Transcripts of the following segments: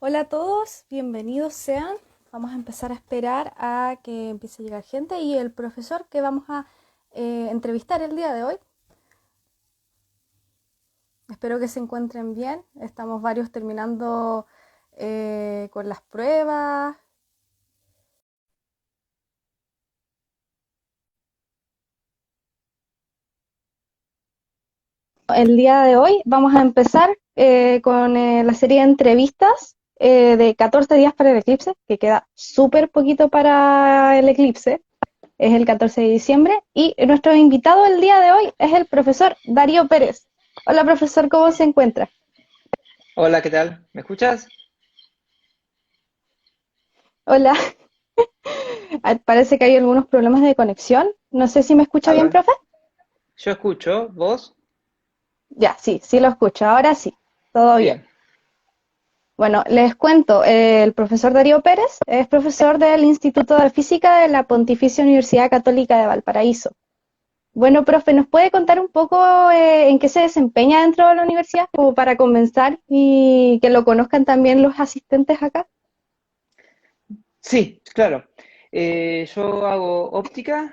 Hola a todos, bienvenidos sean. Vamos a empezar a esperar a que empiece a llegar gente y el profesor que vamos a entrevistar el día de hoy. Espero que se encuentren bien. Estamos varios terminando con las pruebas. El día de hoy vamos a empezar con la serie de entrevistas de 14 días para el eclipse, que queda súper poquito para el eclipse. Es el 14 de diciembre y nuestro invitado el día de hoy es el profesor Darío Pérez. Hola profesor, ¿cómo se encuentra? Hola, ¿qué tal? ¿Me escuchas? Hola, parece que hay algunos problemas de conexión. No sé si me escucha A bien, ver, profe. yo escucho, ¿vos? Ya, sí, sí lo escucho. Ahora sí, todo bien. Bien. Bueno, les cuento, el profesor Darío Pérez es profesor del Instituto de Física de la Pontificia Universidad Católica de Valparaíso. Bueno, profe, ¿nos puede contar un poco en qué se desempeña dentro de la universidad, como para comenzar y que lo conozcan también los asistentes acá? Sí, claro. Yo hago óptica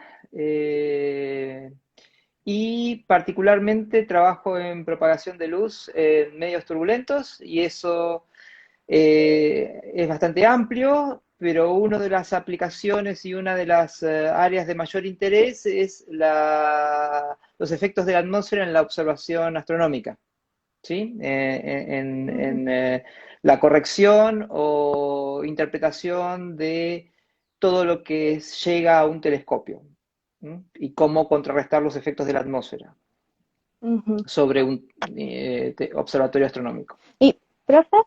y particularmente trabajo en propagación de luz en medios turbulentos y eso es bastante amplio, pero una de las aplicaciones y una de las áreas de mayor interés es los efectos de la atmósfera en la observación astronómica. ¿Sí? Mm, La corrección o interpretación de todo lo que llega a un telescopio, ¿m? Y cómo contrarrestar los efectos de la atmósfera ujú. sobre un observatorio astronómico. Y, profe,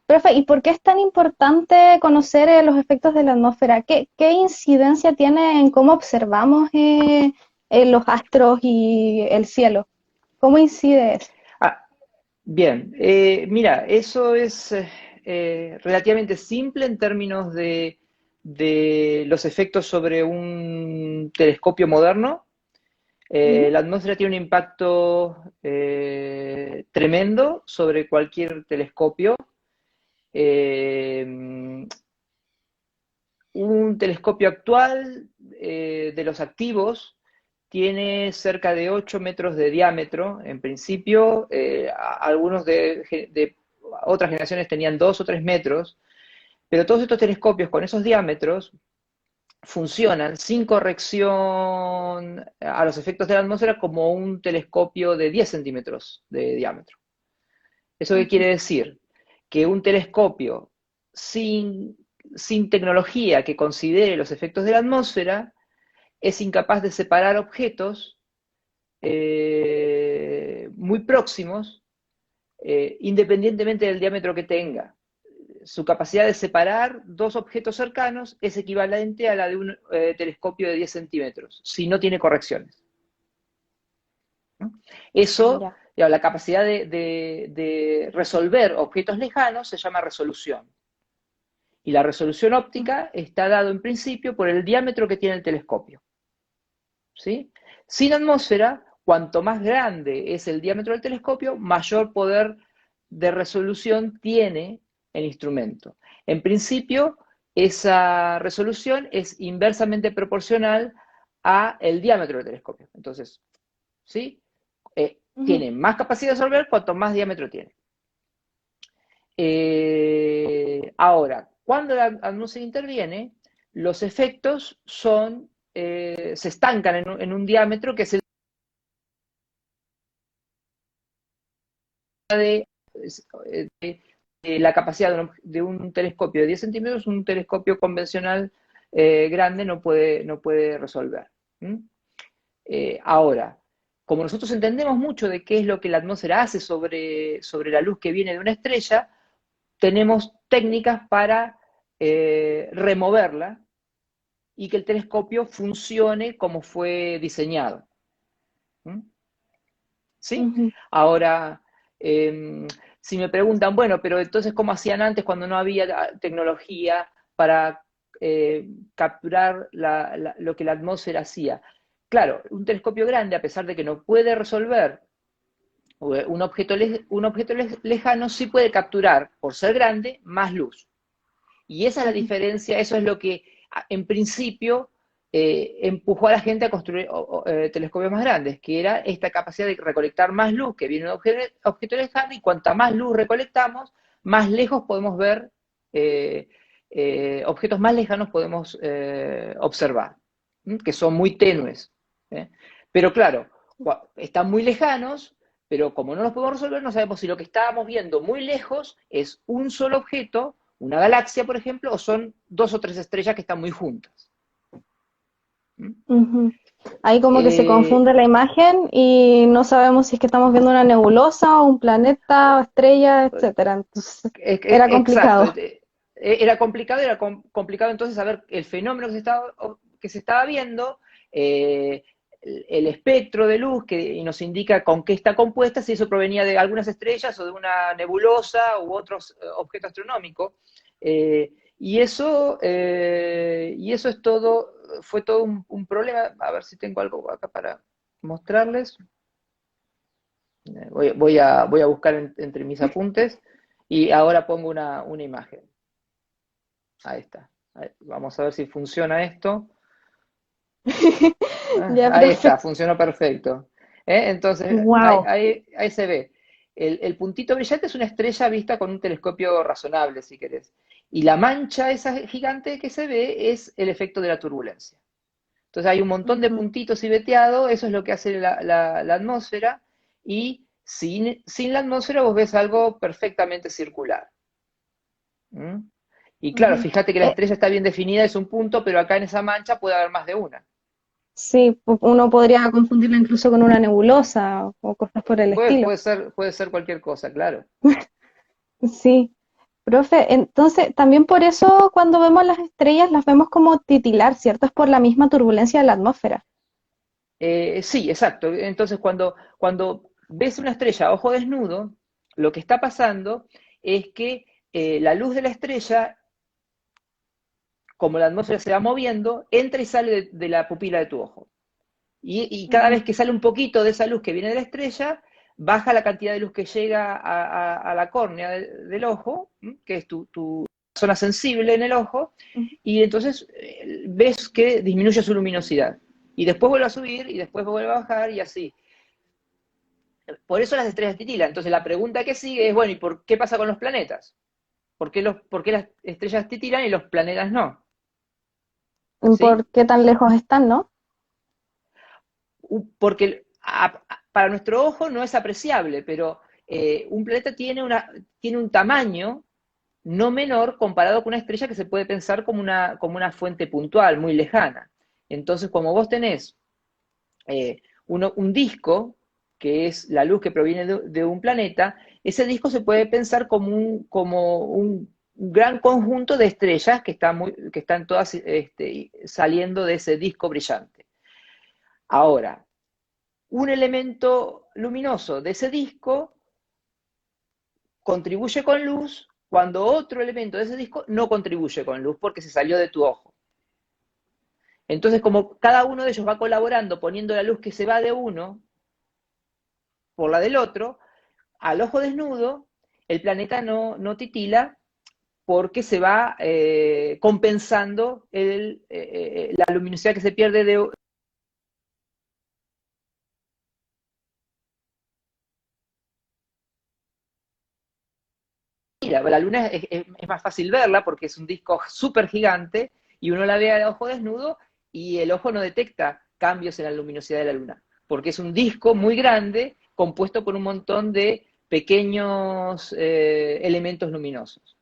profe, ¿y por qué es tan importante conocer los efectos de la atmósfera? ¿Qué incidencia tiene en cómo observamos los astros y el cielo? ¿Cómo incide eso? Ah, bien, mira, eso es relativamente simple en términos de los efectos sobre un telescopio moderno. Ujú, La atmósfera tiene un impacto tremendo sobre cualquier telescopio. Eh, un telescopio actual de los activos tiene cerca de 8 metros de diámetro. En principio, algunos de otras generaciones tenían 2 o 3 metros, pero todos estos telescopios con esos diámetros funcionan sin corrección a los efectos de la atmósfera como un telescopio de 10 centímetros de diámetro. ¿Eso qué ujú, quiere decir? Que un telescopio sin, sin tecnología que considere los efectos de la atmósfera es incapaz de separar objetos muy próximos, independientemente del diámetro que tenga. Su capacidad de separar dos objetos cercanos es equivalente a la de un telescopio de 10 centímetros, si no tiene correcciones. ¿No? Eso, ya. digamos, la capacidad de resolver objetos lejanos se llama resolución. Y la resolución óptica está dado en principio por el diámetro que tiene el telescopio. ¿Sí? Sin atmósfera, cuanto más grande es el diámetro del telescopio, mayor poder de resolución tiene el instrumento. En principio, esa resolución es inversamente proporcional a el diámetro del telescopio. Entonces, ¿sí? Ujú, Tiene más capacidad de resolver cuanto más diámetro tiene. Ahora, cuando la atmósfera interviene, los efectos se estancan en un diámetro que es el de, la capacidad de un telescopio de 10 centímetros, un telescopio convencional grande no puede resolver. ¿Mm? Ahora, como nosotros entendemos mucho de qué es lo que la atmósfera hace sobre la luz que viene de una estrella, tenemos técnicas para removerla y que el telescopio funcione como fue diseñado. ¿Mm? ¿Sí? ujú. Ahora, eh, si me preguntan, bueno, pero entonces, ¿cómo hacían antes cuando no había tecnología para capturar lo que la atmósfera hacía? Claro, un telescopio grande, a pesar de que no puede resolver lejano sí puede capturar, por ser grande, más luz. Y esa es la Ujú, diferencia, eso es lo que en principio empujó a la gente a construir telescopios más grandes, que era esta capacidad de recolectar más luz que viene de un objeto lejano, y cuanta más luz recolectamos, más lejos podemos ver, eh, objetos más lejanos podemos observar, que son muy tenues. ¿Eh? Pero claro, están muy lejanos, pero como no los podemos resolver, no sabemos si lo que estábamos viendo muy lejos es un solo objeto, una galaxia, por ejemplo, o son dos o tres estrellas que están muy juntas. ¿Mm? ujú. Ahí como que se Eh, confunde la imagen y no sabemos si es que estamos viendo una nebulosa o un planeta o estrella, etcétera. Entonces, era exacto. complicado. Era complicado, complicado entonces saber el fenómeno que se estaba viendo, el espectro de luz y nos indica con qué está compuesta, si eso provenía de algunas estrellas o de una nebulosa u otros objeto astronómico. Eh, y eso es todo, fue todo un problema. A ver si tengo algo acá para mostrarles. Voy a buscar entre mis apuntes y ahora pongo una imagen. Ahí está. Vamos a ver si funciona esto. Ya, Ahí está, perfecto. funcionó perfecto. Entonces, Wow. ahí se ve. El puntito brillante es una estrella vista con un telescopio razonable, si querés. Y la mancha esa gigante que se ve es el efecto de la turbulencia. Entonces hay un montón de puntitos y veteado, eso es lo que hace la atmósfera, y sin la atmósfera vos ves algo perfectamente circular. ¿Mm? Y claro, fíjate que la estrella está bien definida, es un punto, pero acá en esa mancha puede haber más de una. Sí, uno podría confundirla incluso con una nebulosa o cosas por el estilo. Puede ser cualquier cosa, claro. Sí, profe, entonces también por eso cuando vemos las estrellas las vemos como titilar, ¿cierto? Es por la misma turbulencia de la atmósfera. Sí, exacto. Entonces, cuando ves una estrella a ojo desnudo, lo que está pasando es que la luz de la estrella, como la atmósfera se va moviendo, entra y sale de la pupila de tu ojo. Y cada Ujú, vez que sale un poquito de esa luz que viene de la estrella, baja la cantidad de luz que llega a la córnea del ojo, que es tu zona sensible en el ojo, ujú. y entonces ves que disminuye su luminosidad. Y después vuelve a subir, y después vuelve a bajar, y así. Por eso las estrellas titilan. Entonces la pregunta que sigue es, bueno, ¿y por qué pasa con los planetas? Por qué las estrellas titilan y los planetas no? ¿Por ¿Sí? qué tan lejos están, no? Porque para nuestro ojo no es apreciable, pero un planeta tiene un tamaño no menor comparado con una estrella que se puede pensar como una fuente puntual, muy lejana. Entonces, como vos tenés un disco, que es la luz que proviene de un planeta, ese disco se puede pensar como un gran conjunto de estrellas que están todas saliendo de ese disco brillante. Ahora, un elemento luminoso de ese disco contribuye con luz cuando otro elemento de ese disco no contribuye con luz porque se salió de tu ojo. Entonces, como cada uno de ellos va colaborando poniendo la luz que se va de uno por la del otro, al ojo desnudo, el planeta no titila porque se va compensando la luminosidad que se pierde de, la luna es más fácil verla porque es un disco súper gigante y uno la ve a ojo desnudo y el ojo no detecta cambios en la luminosidad de la luna, porque es un disco muy grande compuesto por un montón de pequeños elementos luminosos.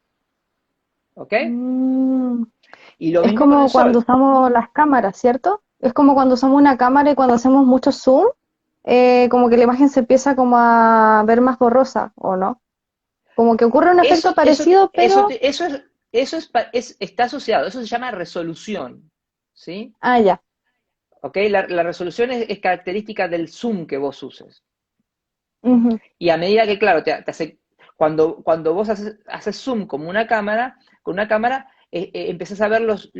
¿Ok? Mm, Y lo es mismo con el como cuando Sol. usamos las cámaras, ¿cierto? Es como cuando usamos una cámara y cuando hacemos mucho zoom, como que la imagen se empieza como a ver más borrosa, ¿o no? Como que ocurre un efecto Eso, eso, parecido, eso, pero... está asociado, eso se llama resolución. ¿Sí? Ah, ya. ¿Ok? La resolución es característica del zoom que vos uses. ¿Mm? Ujú, Y a medida que, claro, cuando vos haces zoom como con una cámara, empezás a ver los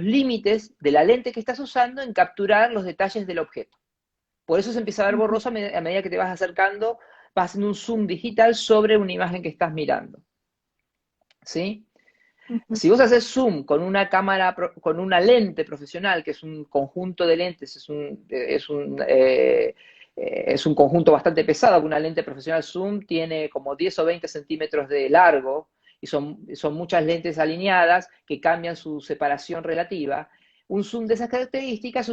límites de la lente que estás usando en capturar los detalles del objeto. Por eso se empieza a ver Ujú, borroso a medida que te vas acercando, vas haciendo un zoom digital sobre una imagen que estás mirando. ¿Sí? ujú. Si vos haces zoom con una cámara, con una lente profesional, que es un conjunto de lentes, es un conjunto bastante pesado, una lente profesional zoom tiene como 10 o 20 centímetros de largo, y son muchas lentes alineadas que cambian su separación relativa. Un zoom de esas características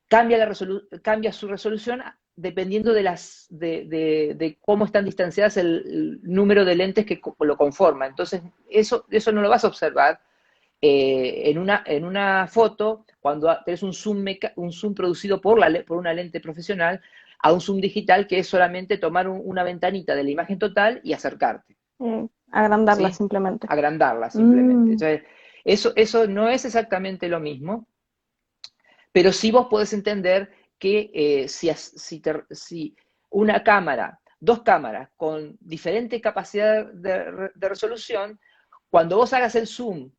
cambia su resolución dependiendo de cómo están distanciadas el número de lentes que lo conforman. Entonces, eso no lo vas a observar en una foto cuando tenés un zoom producido por una lente profesional a un zoom digital que es solamente tomar una ventanita de la imagen total y acercarte, Agrandarla ¿sí? simplemente. Agrandarla simplemente. Mm, Entonces, eso no es exactamente lo mismo, pero sí vos podés entender que si una cámara, dos cámaras con diferente capacidad de resolución, cuando vos hagas el zoom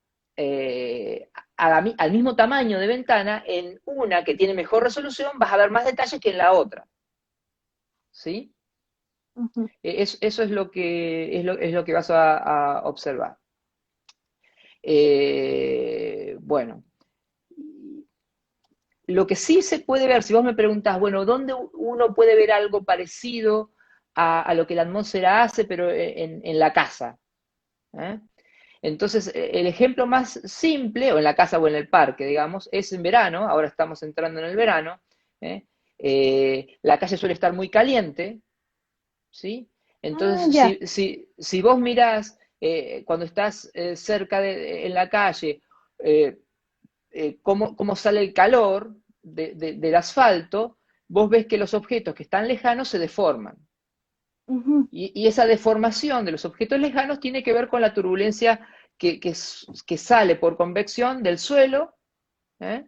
al mismo tamaño de ventana, en una que tiene mejor resolución vas a ver más detalles que en la otra. ¿Sí? ujú. Eso es lo que vas a observar. Bueno, lo que sí se puede ver, si vos me preguntás, bueno, ¿dónde uno puede ver algo parecido a lo que la atmósfera hace, pero en la casa? ¿Eh? Entonces, el ejemplo más simple, o en la casa o en el parque, digamos, es en verano, ahora estamos entrando en el verano, ¿eh? La calle suele estar muy caliente, ¿sí? Ah, Entonces, ya. si vos mirás cuando estás en la calle, eh, cómo sale el calor del asfalto, vos ves que los objetos que están lejanos se deforman. Ujú, Y esa deformación de los objetos lejanos tiene que ver con la turbulencia que sale por convección del suelo, ¿eh?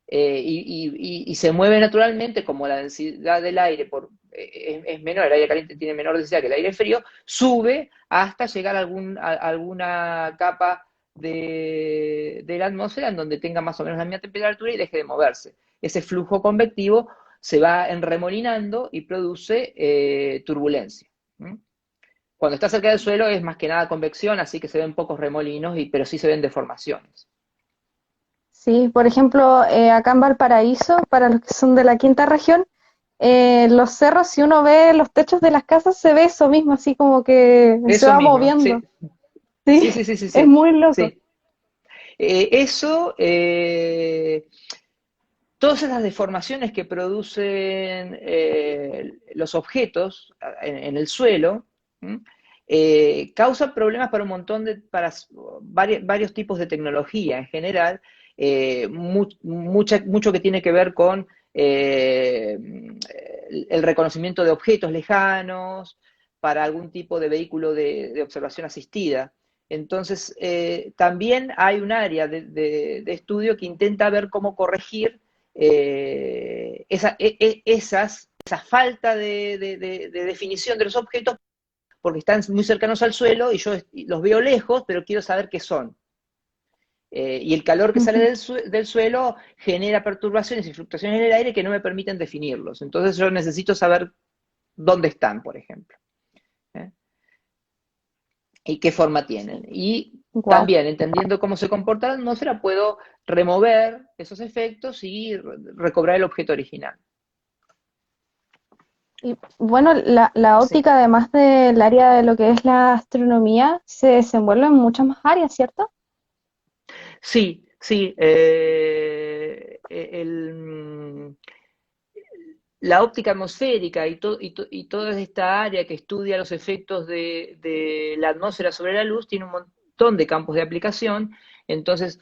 Y se mueve naturalmente, como la densidad del aire es menor, el aire caliente tiene menor densidad que el aire frío, sube hasta llegar a alguna capa de la atmósfera en donde tenga más o menos la misma temperatura y deje de moverse. Ese flujo convectivo se va enremolinando y produce turbulencia. ¿Mm? Cuando está cerca del suelo es más que nada convección, así que se ven pocos remolinos, pero sí se ven deformaciones. sí, por ejemplo, acá en Valparaíso, para los que son de la quinta región, los cerros, si uno ve los techos de las casas, se ve eso mismo, así como que se Eso va mismo, sí, moviendo. Sí, sí, sí, sí, sí, es sí, muy loco. sí. Eso, todas esas deformaciones que producen los objetos en el suelo, causan problemas para un montón para varios tipos de tecnología en general, mucho que tiene que ver con el reconocimiento de objetos lejanos, para algún tipo de vehículo de observación asistida. Entonces, también hay un área de estudio que intenta ver cómo corregir esa falta de definición de los objetos porque están muy cercanos al suelo y yo los veo lejos, pero quiero saber qué son. Y el calor que sale Ujú. del suelo genera perturbaciones y fluctuaciones en el aire que no me permiten definirlos. Entonces yo necesito saber dónde están, por ejemplo. ¿Eh? Y qué forma tienen. Y Wow. también, entendiendo cómo se comporta la atmósfera, puedo remover esos efectos y recobrar el objeto original. Y bueno, la Sí, óptica, además del área de lo que es la astronomía, se desenvuelve en muchas más áreas, ¿cierto? sí, sí. La óptica atmosférica y toda esta área que estudia los efectos de la atmósfera sobre la luz tiene un montón de campos de aplicación. Entonces,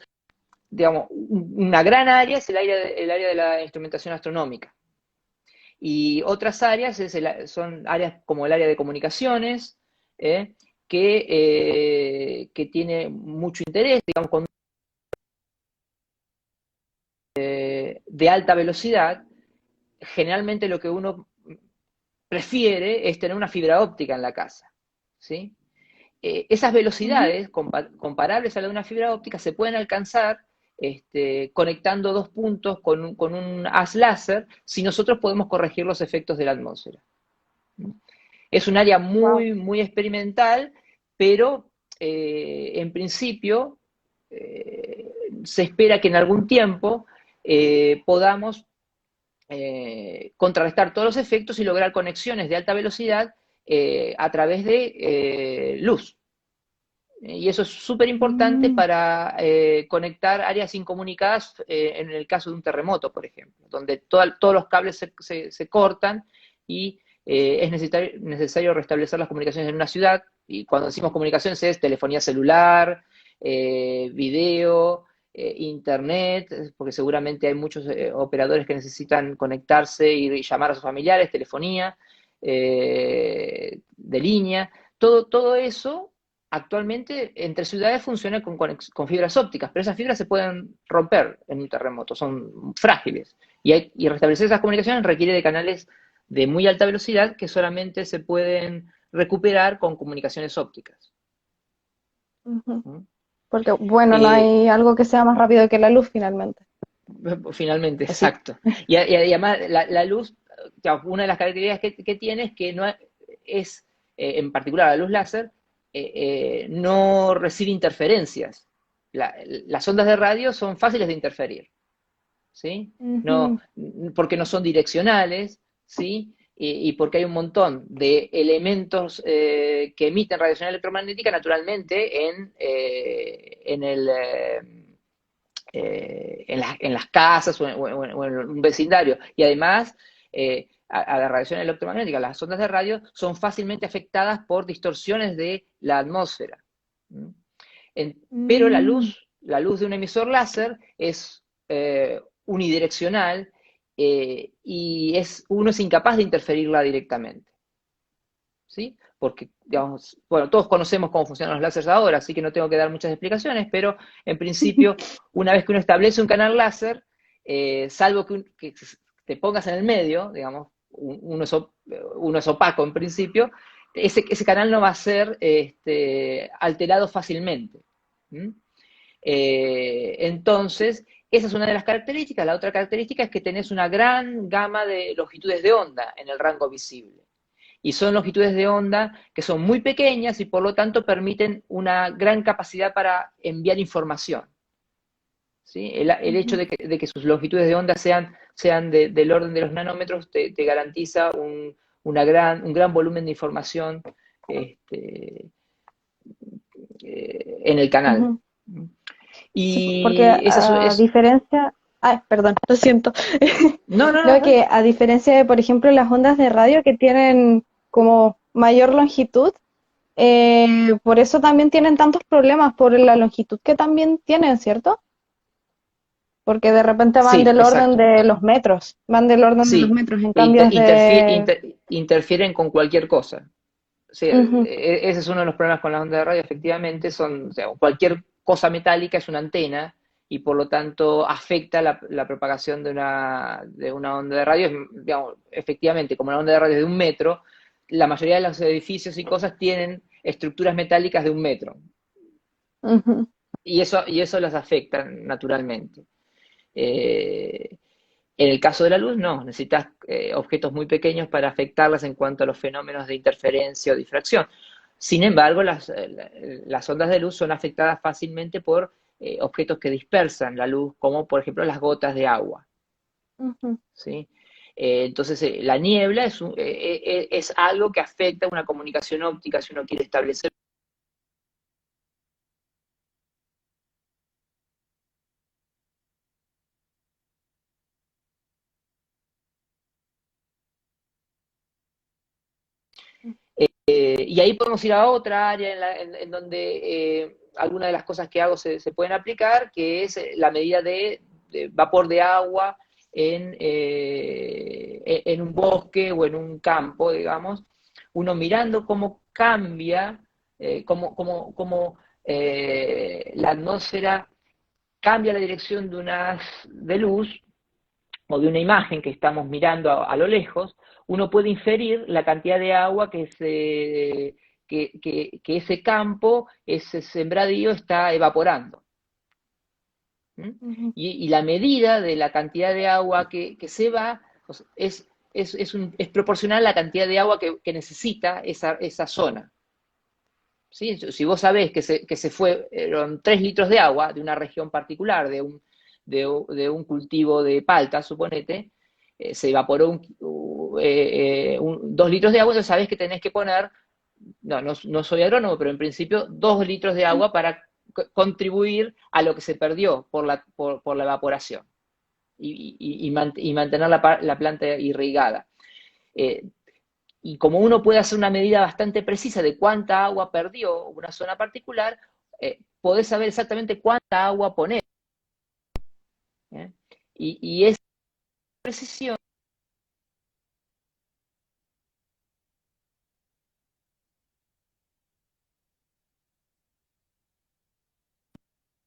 digamos, una gran área es el área de la instrumentación astronómica. Y otras áreas son áreas como el área de comunicaciones, ¿eh? Que tiene mucho interés, digamos, de alta velocidad. Generalmente lo que uno prefiere es tener una fibra óptica en la casa, ¿sí? Esas Ujú. velocidades comparables a la de una fibra óptica se pueden alcanzar conectando dos puntos con un haz láser, si nosotros podemos corregir los efectos de la atmósfera. Es un área Wow. muy, muy experimental, pero en principio se espera que en algún tiempo podamos contrarrestar todos los efectos y lograr conexiones de alta velocidad a través de luz. Y eso es súper importante Mm, para conectar áreas incomunicadas en el caso de un terremoto, por ejemplo, donde todos los cables se cortan y es necesario restablecer las comunicaciones en una ciudad. Y cuando decimos comunicaciones es telefonía celular, video, internet, porque seguramente hay muchos operadores que necesitan conectarse y llamar a sus familiares, telefonía de línea. Todo eso actualmente entre ciudades funciona con fibras ópticas, pero esas fibras se pueden romper en un terremoto, son frágiles. Y restablecer esas comunicaciones requiere de canales de muy alta velocidad que solamente se pueden recuperar con comunicaciones ópticas. ujú. ¿Mm? Porque, bueno, no Eh, hay algo que sea más rápido que la luz finalmente. Finalmente, ¿O sí? exacto. Y además la luz, una de las características que tiene es que no es, en particular la luz láser, no recibe interferencias. Las ondas de radio son fáciles de interferir, ¿sí? No, Ujú, porque no son direccionales, ¿sí? Y porque hay un montón de elementos que emiten radiación electromagnética naturalmente en las casas o en un vecindario. Y además, a la radiación electromagnética, las ondas de radio son fácilmente afectadas por distorsiones de la atmósfera. Pero mm, la luz de un emisor láser es unidireccional y uno es incapaz de interferirla directamente. ¿Sí? Porque, digamos, bueno, todos conocemos cómo funcionan los láseres ahora, así que no tengo que dar muchas explicaciones, pero en principio, una vez que uno establece un canal láser, salvo que te pongas en el medio, digamos, uno es opaco en principio, ese canal no va a ser alterado fácilmente. ¿Mm? Entonces, esa es una de las características. La otra característica es que tenés una gran gama de longitudes de onda en el rango visible. Y son longitudes de onda que son muy pequeñas y por lo tanto permiten una gran capacidad para enviar información. ¿Sí? El hecho ujú. de que sus longitudes de onda sean del orden de los nanómetros te garantiza un gran volumen de información este, en el canal. Ujú. Sí, porque Y esa a es. diferencia, ay, perdón, lo siento. No, no, no, No, no. que a diferencia de, por ejemplo, las ondas de radio que tienen como mayor longitud, por eso también tienen tantos problemas por la longitud que también tienen, ¿cierto? Porque de repente van Sí, del orden exacto. de los metros, van del orden de los Sí, metros, en cambio es de... interfieren con cualquier cosa. Sí, Ujú, ese es uno de los problemas con las ondas de radio, efectivamente, o sea, cualquier cosa metálica es una antena y por lo tanto afecta la propagación de una onda de radio. Digamos, efectivamente, como la onda de radio es de 1 metro, la mayoría de los edificios y cosas tienen estructuras metálicas de 1 metro ujú. y eso las afecta naturalmente. Eh, en el caso de la luz, no, necesitas objetos muy pequeños para afectarlas en cuanto a los fenómenos de interferencia o difracción. Sin embargo, las ondas de luz son afectadas fácilmente por objetos que dispersan la luz, como por ejemplo las gotas de agua. Ujú. ¿Sí? Entonces, la niebla es algo que afecta una comunicación óptica si uno quiere establecer. Y ahí podemos ir a otra área en donde algunas de las cosas que hago se pueden aplicar, que es la medida de vapor de agua en un bosque o en un campo, digamos, uno mirando cómo cambia, cómo la atmósfera cambia la dirección de un haz de luz o de una imagen que estamos mirando a lo lejos, uno puede inferir la cantidad de agua que ese campo, ese sembradío está evaporando. ¿Mm? Ujú, Y la medida de la cantidad de agua que se va, o sea, es proporcional a la cantidad de agua que necesita esa zona. ¿Sí? Si vos sabés que se fueron 3 litros de agua de una región particular, de un cultivo de palta, suponete, se evaporó 2 litros de agua, entonces sabés que tenés que poner, no soy agrónomo, pero en principio 2 litros de agua para contribuir a lo que se perdió por la evaporación y mantener la planta irrigada. Eh, y como uno puede hacer una medida bastante precisa de cuánta agua perdió una zona particular, podés saber exactamente cuánta agua poner. ¿Eh? Y esa precisión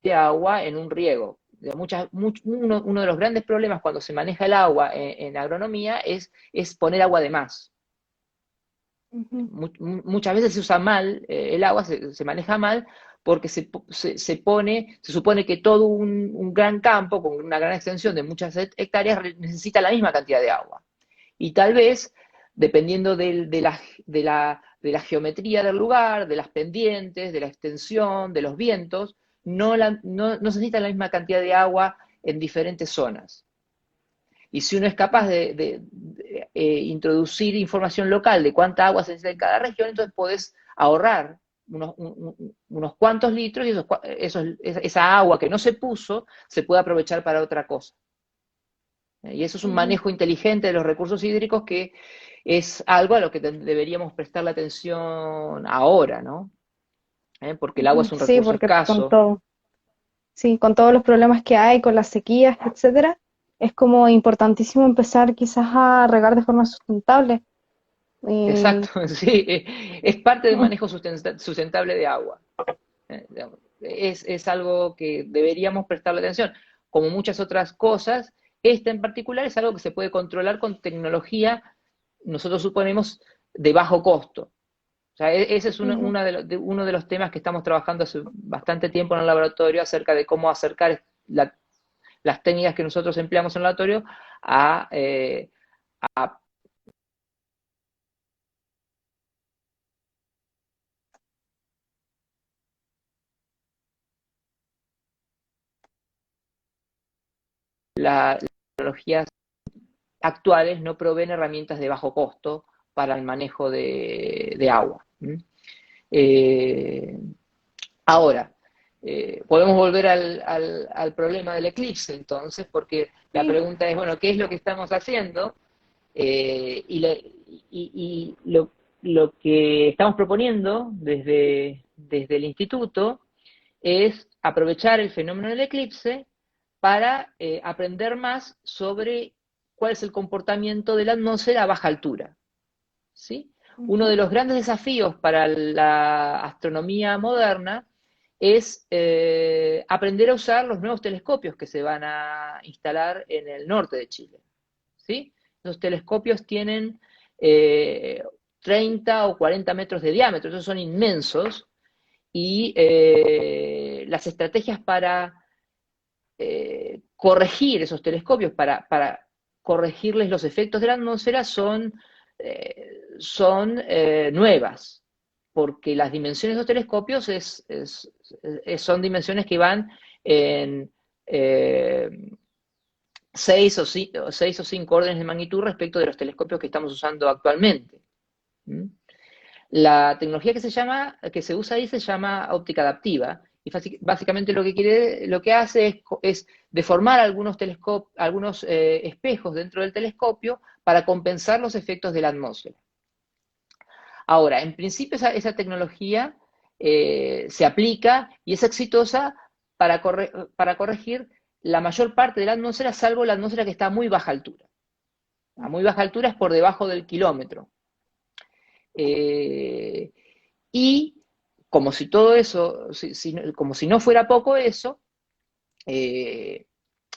de agua en un riego. Uno de los grandes problemas cuando se maneja el agua en agronomía es poner agua de más. ujú, Muchas veces se usa mal el agua, se maneja mal, porque se supone que todo un gran campo con una gran extensión de muchas hectáreas necesita la misma cantidad de agua. Y tal vez, dependiendo de la geometría del lugar, de las pendientes, de la extensión, de los vientos, no se necesita la misma cantidad de agua en diferentes zonas. Y si uno es capaz de introducir información local de cuánta agua se necesita en cada región, entonces podés ahorrar unos cuantos litros y esa agua que no se puso se puede aprovechar para otra cosa. Y eso es un ujú. manejo inteligente de los recursos hídricos que es algo a lo que deberíamos prestarle atención ahora, ¿no? Porque el agua Ujú. es un Sí, recurso porque con escaso. todo, sí, con todos los problemas que hay, con las sequías, etcétera, es como importantísimo empezar quizás a regar de forma sustentable. Y, Exacto, sí, es parte del manejo sustentable de agua. Digamos, es algo que deberíamos prestarle atención. Como muchas otras cosas, esta en particular es algo que se puede controlar con tecnología, nosotros suponemos, de bajo costo. O sea, ese es ujú, uno de los temas que estamos trabajando hace bastante tiempo en el laboratorio acerca de cómo acercar las técnicas que nosotros empleamos en el laboratorio a las tecnologías actuales no proveen herramientas de bajo costo para el manejo de agua. Eh, Ahora, podemos volver al problema del eclipse entonces, porque la sí, pregunta es, bueno, ¿qué es lo que estamos haciendo? Y lo que estamos proponiendo desde el instituto es aprovechar el fenómeno del eclipse para aprender más sobre cuál es el comportamiento de la atmósfera a baja altura. ¿Sí? Uno ujú, de los grandes desafíos para la astronomía moderna es aprender a usar los nuevos telescopios que se van a instalar en el norte de Chile. ¿Sí? Los telescopios tienen eh, 30 o 40 metros de diámetro, esos son inmensos, y las estrategias para corregir esos telescopios, para corregirles los efectos de la atmósfera son nuevas, porque las dimensiones de los telescopios son dimensiones que van en eh, 6 o 5 órdenes de magnitud respecto de los telescopios que estamos usando actualmente. ¿Mm? La tecnología que se usa ahí se llama óptica adaptiva y básicamente lo que hace es deformar algunos espejos dentro del telescopio para compensar los efectos de la atmósfera. Ahora, en principio esa tecnología se aplica y es exitosa para corregir la mayor parte de la atmósfera, salvo la atmósfera que está a muy baja altura. A muy baja altura es por debajo del kilómetro. Eh, y como si todo eso, como si no fuera poco eso, eh,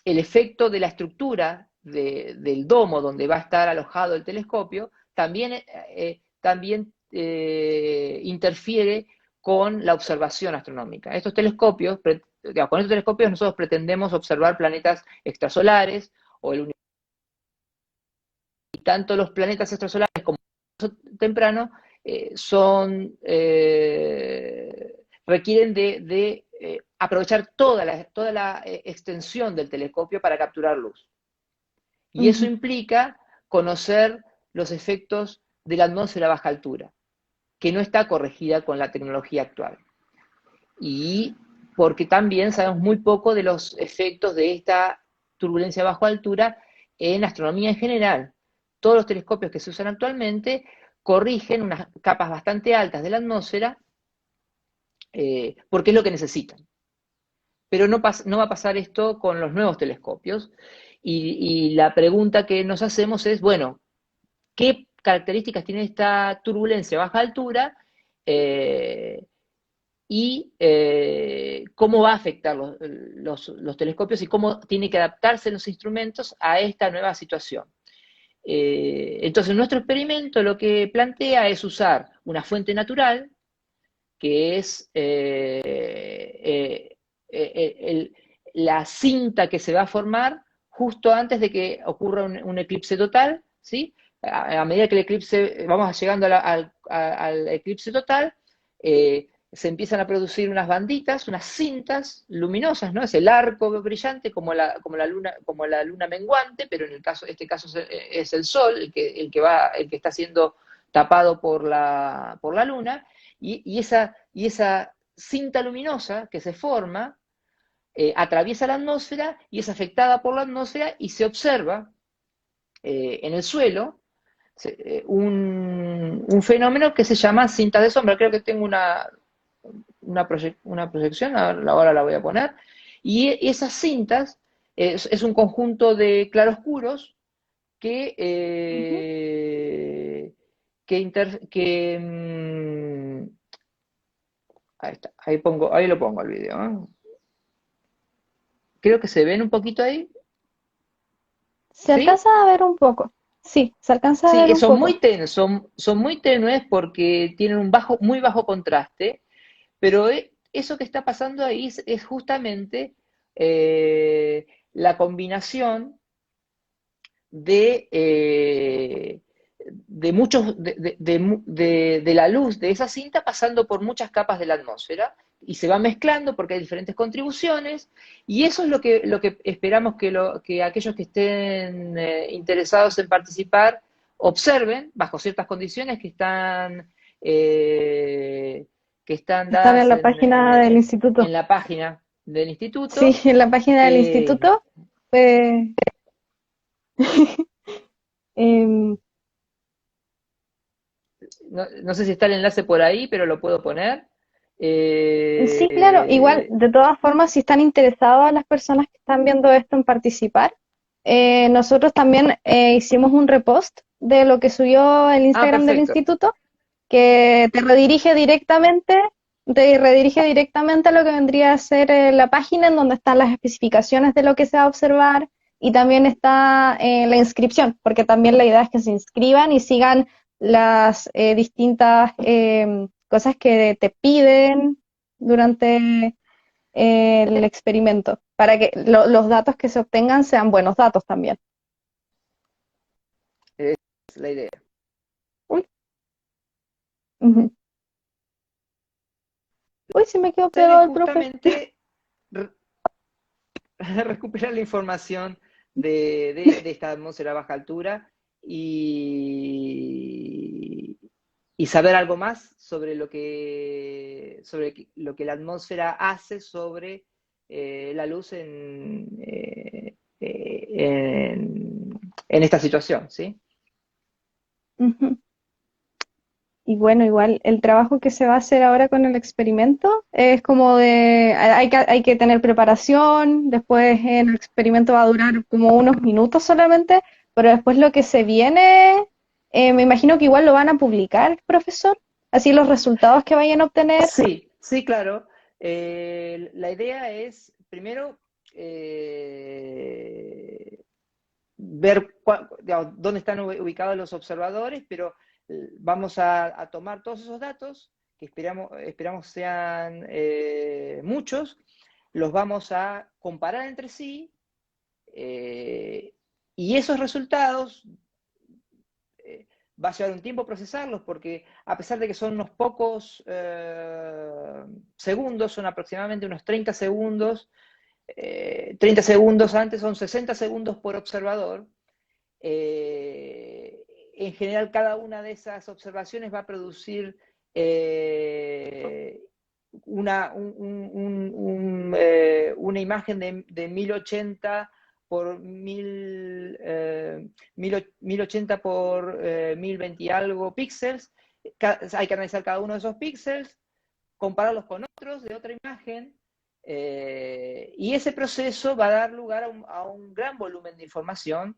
el efecto de la estructura del domo donde va a estar alojado el telescopio también interfiere con la observación astronómica. Estos telescopios digamos, con estos telescopios nosotros pretendemos observar planetas extrasolares, o el universo, y tanto los planetas extrasolares como el universo temprano son, requieren de aprovechar toda la extensión del telescopio para capturar luz. Y eso Ujú, implica conocer los efectos de la atmósfera a baja altura, que no está corregida con la tecnología actual. Y porque también sabemos muy poco de los efectos de esta turbulencia a baja altura en astronomía en general. Todos los telescopios que se usan actualmente corrigen unas capas bastante altas de la atmósfera porque es lo que necesitan. Pero no va a pasar esto con los nuevos telescopios. Y la pregunta que nos hacemos es, bueno, ¿qué características tiene esta turbulencia a baja altura? Y cómo va a afectar los telescopios y cómo tiene que adaptarse los instrumentos a esta nueva situación. Entonces, nuestro experimento lo que plantea es usar una fuente natural, que es la cinta que se va a formar justo antes de que ocurra un eclipse total, ¿sí? A medida que el eclipse, vamos llegando al eclipse total, se empiezan a producir unas banditas, unas cintas luminosas, ¿no? Es el arco brillante como la luna menguante, pero en este caso es el sol el que está siendo tapado por la luna, y esa cinta luminosa que se forma atraviesa la atmósfera y es afectada por la atmósfera y se observa en el suelo un fenómeno que se llama cintas de sombra. Creo que tengo una proyección, ahora la voy a poner, y esas cintas es un conjunto de claroscuros que, ujú. ahí está, ahí lo pongo el video, ¿eh? Creo que se ven un poquito ahí, Se ¿sí? alcanza a ver un poco. Sí, se alcanza a ver Sí, un poco. son muy tenues porque tienen un muy bajo contraste, pero eso que está pasando ahí es justamente la combinación de, de la luz de esa cinta pasando por muchas capas de la atmósfera y se va mezclando porque hay diferentes contribuciones, y eso es lo que esperamos que aquellos que estén interesados en participar observen bajo ciertas condiciones que están Están en dadas la página del instituto. en la página del Sí, instituto. en la página del Eh, instituto. eh, em, no sé si está el enlace por ahí, pero lo puedo poner. sí, claro. Igual, Eh, de todas formas, si están interesadas las personas que están viendo esto en participar, nosotros también hicimos un repost de lo que subió el Instagram del perfecto. instituto, que te redirige directamente a lo que vendría a ser la página en donde están las especificaciones de lo que se va a observar, y también está la inscripción, porque también la idea es que se inscriban y sigan las distintas cosas que te piden durante el experimento, para que los datos que se obtengan sean buenos datos también. Es la idea. Uy, ujú. Uy, se me quedó Hacer es pegado el profe. justamente re- recuperar la información de esta atmósfera a baja altura y, y saber algo más sobre lo que la atmósfera hace sobre la luz en esta situación, ¿sí? Ujú. Y bueno, igual el trabajo que se va a hacer ahora con el experimento es como hay que tener preparación, después el experimento va a durar como unos minutos solamente, pero después lo que se viene, me imagino que igual lo van a publicar, profesor, así los resultados que vayan a obtener. Sí, sí, claro. La idea es, primero, ver digamos, dónde están ubicados los observadores, pero vamos a tomar todos esos datos, que esperamos sean muchos, los vamos a comparar entre sí, y esos resultados va a llevar un tiempo procesarlos, porque a pesar de que son unos pocos segundos, son aproximadamente unos 30 segundos, 30 segundos antes son 60 segundos por observador. En general, cada una de esas observaciones va a producir una imagen de 1080 por 1080 por 1020 y algo píxeles. Hay que analizar cada uno de esos píxeles, compararlos con otros de otra imagen, y ese proceso va a dar lugar a un gran volumen de información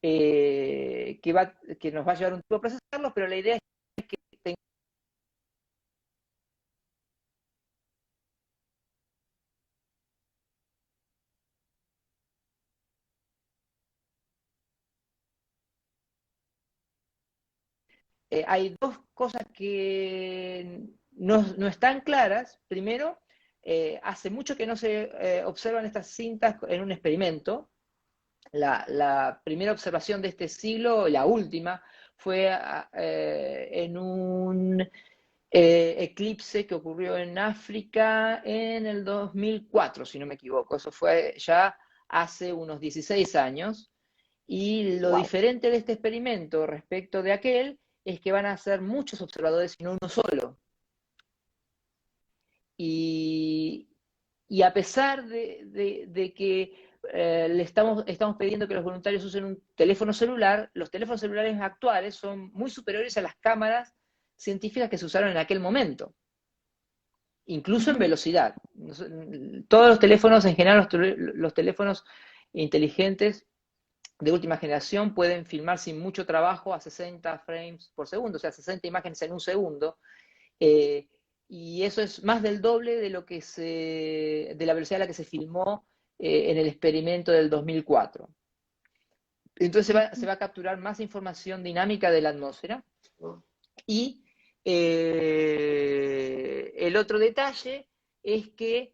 que nos va a llevar un tiempo a procesarlos, pero la idea es que hay dos cosas que no están claras. Primero, hace mucho que no se observan estas cintas en un experimento. La primera observación de este siglo, la última, fue en un eclipse que ocurrió en África en el 2004, si no me equivoco. Eso fue ya hace unos 16 años. Y lo Wow. diferente de este experimento respecto de aquel es que van a ser muchos observadores y no uno solo. Y, y a pesar de que estamos pidiendo que los voluntarios usen un teléfono celular, los teléfonos celulares actuales son muy superiores a las cámaras científicas que se usaron en aquel momento, incluso en velocidad. Todos los teléfonos, en general los teléfonos inteligentes de última generación pueden filmar sin mucho trabajo a 60 frames por segundo, o sea, 60 imágenes en un segundo, eh, y eso es más del doble de la velocidad a la que se filmó en el experimento del 2004. Entonces se va a capturar más información dinámica de la atmósfera. Y el otro detalle es que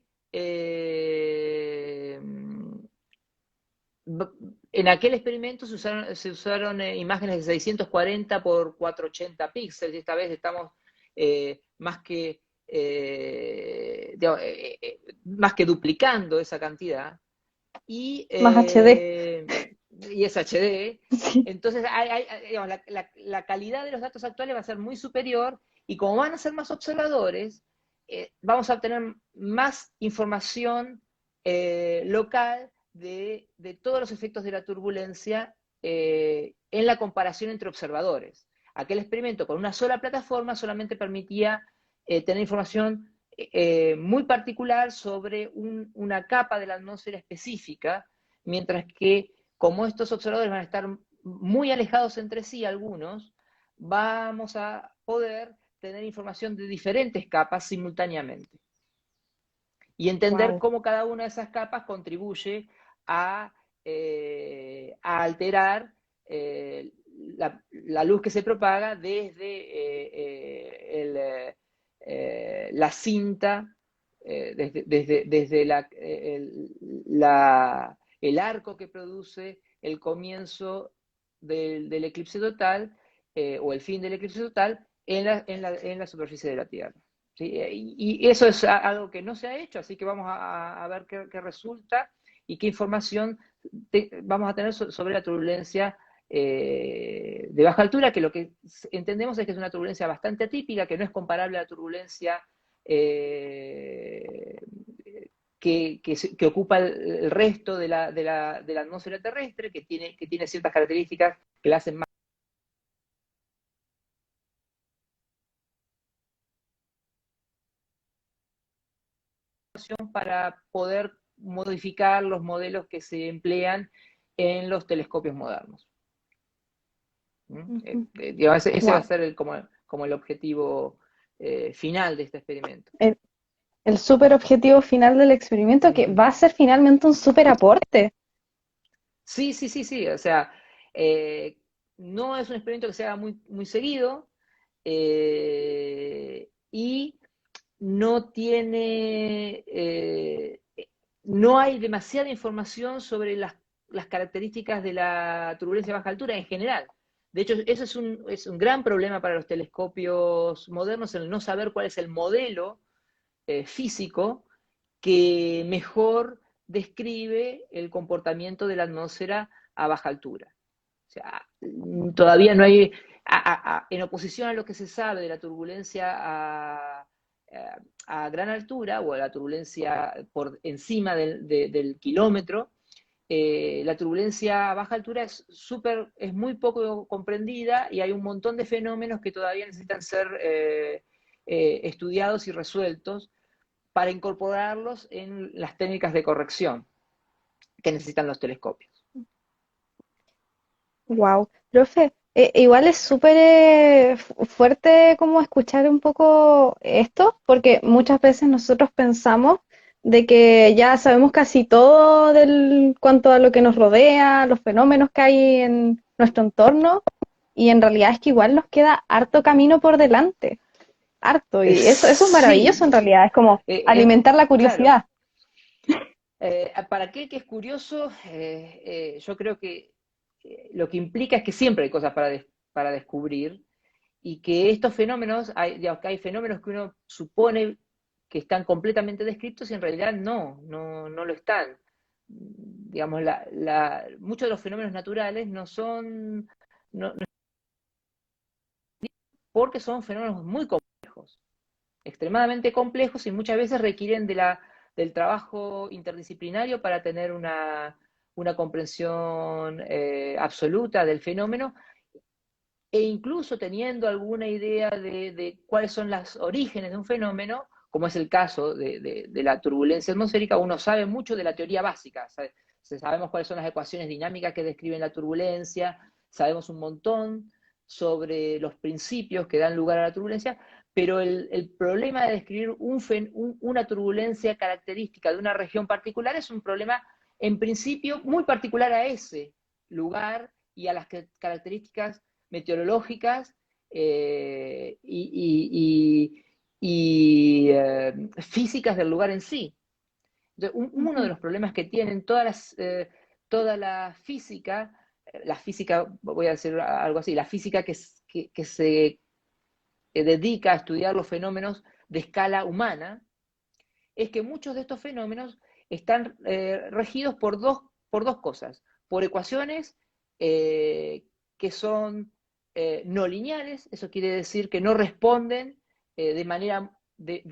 en aquel experimento se usaron imágenes de 640 por 480 píxeles, y esta vez estamos digamos, más que duplicando esa cantidad, y, Más HD. es HD. Sí. Entonces, digamos, la calidad de los datos actuales va a ser muy superior, y como van a ser más observadores, vamos a obtener más información local de todos los efectos de la turbulencia en la comparación entre observadores. Aquel experimento con una sola plataforma solamente permitía tener información muy particular sobre una capa de la atmósfera específica, mientras que como estos observadores van a estar muy alejados entre sí algunos, vamos a poder tener información de diferentes capas simultáneamente y entender Wow. cómo cada una de esas capas contribuye a alterar la luz que se propaga desde la cinta, desde el arco que produce el comienzo del eclipse total, o el fin del eclipse total en la superficie de la Tierra. ¿Sí? Y eso es algo que no se ha hecho, así que vamos a ver qué resulta y qué información vamos a tener sobre la turbulencia de baja altura, que lo que entendemos es que es una turbulencia bastante atípica, que no es comparable a la turbulencia eh, que ocupa el resto de la atmósfera terrestre, que tiene ciertas características que la hacen más para poder modificar los modelos que se emplean en los telescopios modernos. Digamos, ese va a Wow. ser como el objetivo final de este experimento. El súper objetivo final del experimento que Ujú. va a ser finalmente un súper aporte. Sí, sí, sí, sí. O sea, eh, no es un experimento que se haga muy, muy seguido, y no tiene, no hay demasiada información sobre las características de la turbulencia a baja altura en general. De hecho, eso es un gran problema para los telescopios modernos, el no saber cuál es el modelo físico que mejor describe el comportamiento de la atmósfera a baja altura. O sea, todavía no hay, en oposición a lo que se sabe de la turbulencia a gran altura o a la turbulencia por encima del kilómetro, la turbulencia a baja altura es muy poco comprendida y hay un montón de fenómenos que todavía necesitan ser estudiados y resueltos para incorporarlos en las técnicas de corrección que necesitan los telescopios. Wow, profe, igual es súper fuerte como escuchar un poco esto, porque muchas veces nosotros pensamos de que ya sabemos casi todo del cuanto a lo que nos rodea, los fenómenos que hay en nuestro entorno, y en realidad es que igual nos queda harto camino por delante, harto, y eso es maravilloso en Sí, realidad, es como alimentar la claro. curiosidad. Para aquel que es curioso, yo creo que lo que implica es que siempre hay cosas para descubrir y que estos fenómenos, digamos, que hay fenómenos que uno supone que están completamente descritos y en realidad no lo están. Digamos, muchos de los fenómenos naturales no son, no, porque son fenómenos muy complejos, extremadamente complejos y muchas veces requieren del trabajo interdisciplinario para tener una comprensión absoluta del fenómeno e incluso teniendo alguna idea de cuáles son los orígenes de un fenómeno, como es el caso de la turbulencia atmosférica, uno sabe mucho de la teoría básica, sabemos cuáles son las ecuaciones dinámicas que describen la turbulencia, sabemos un montón sobre los principios que dan lugar a la turbulencia, pero el problema de describir una turbulencia característica de una región particular es un problema, en principio, muy particular a ese lugar y a las características meteorológicas físicas del lugar en sí. Entonces, uno de Ujú, los problemas que tienen toda la física, voy a decir algo así, la física que se dedica a estudiar los fenómenos de escala humana, es que muchos de estos fenómenos están regidos por dos cosas, por ecuaciones que son no lineales, eso quiere decir que no responden de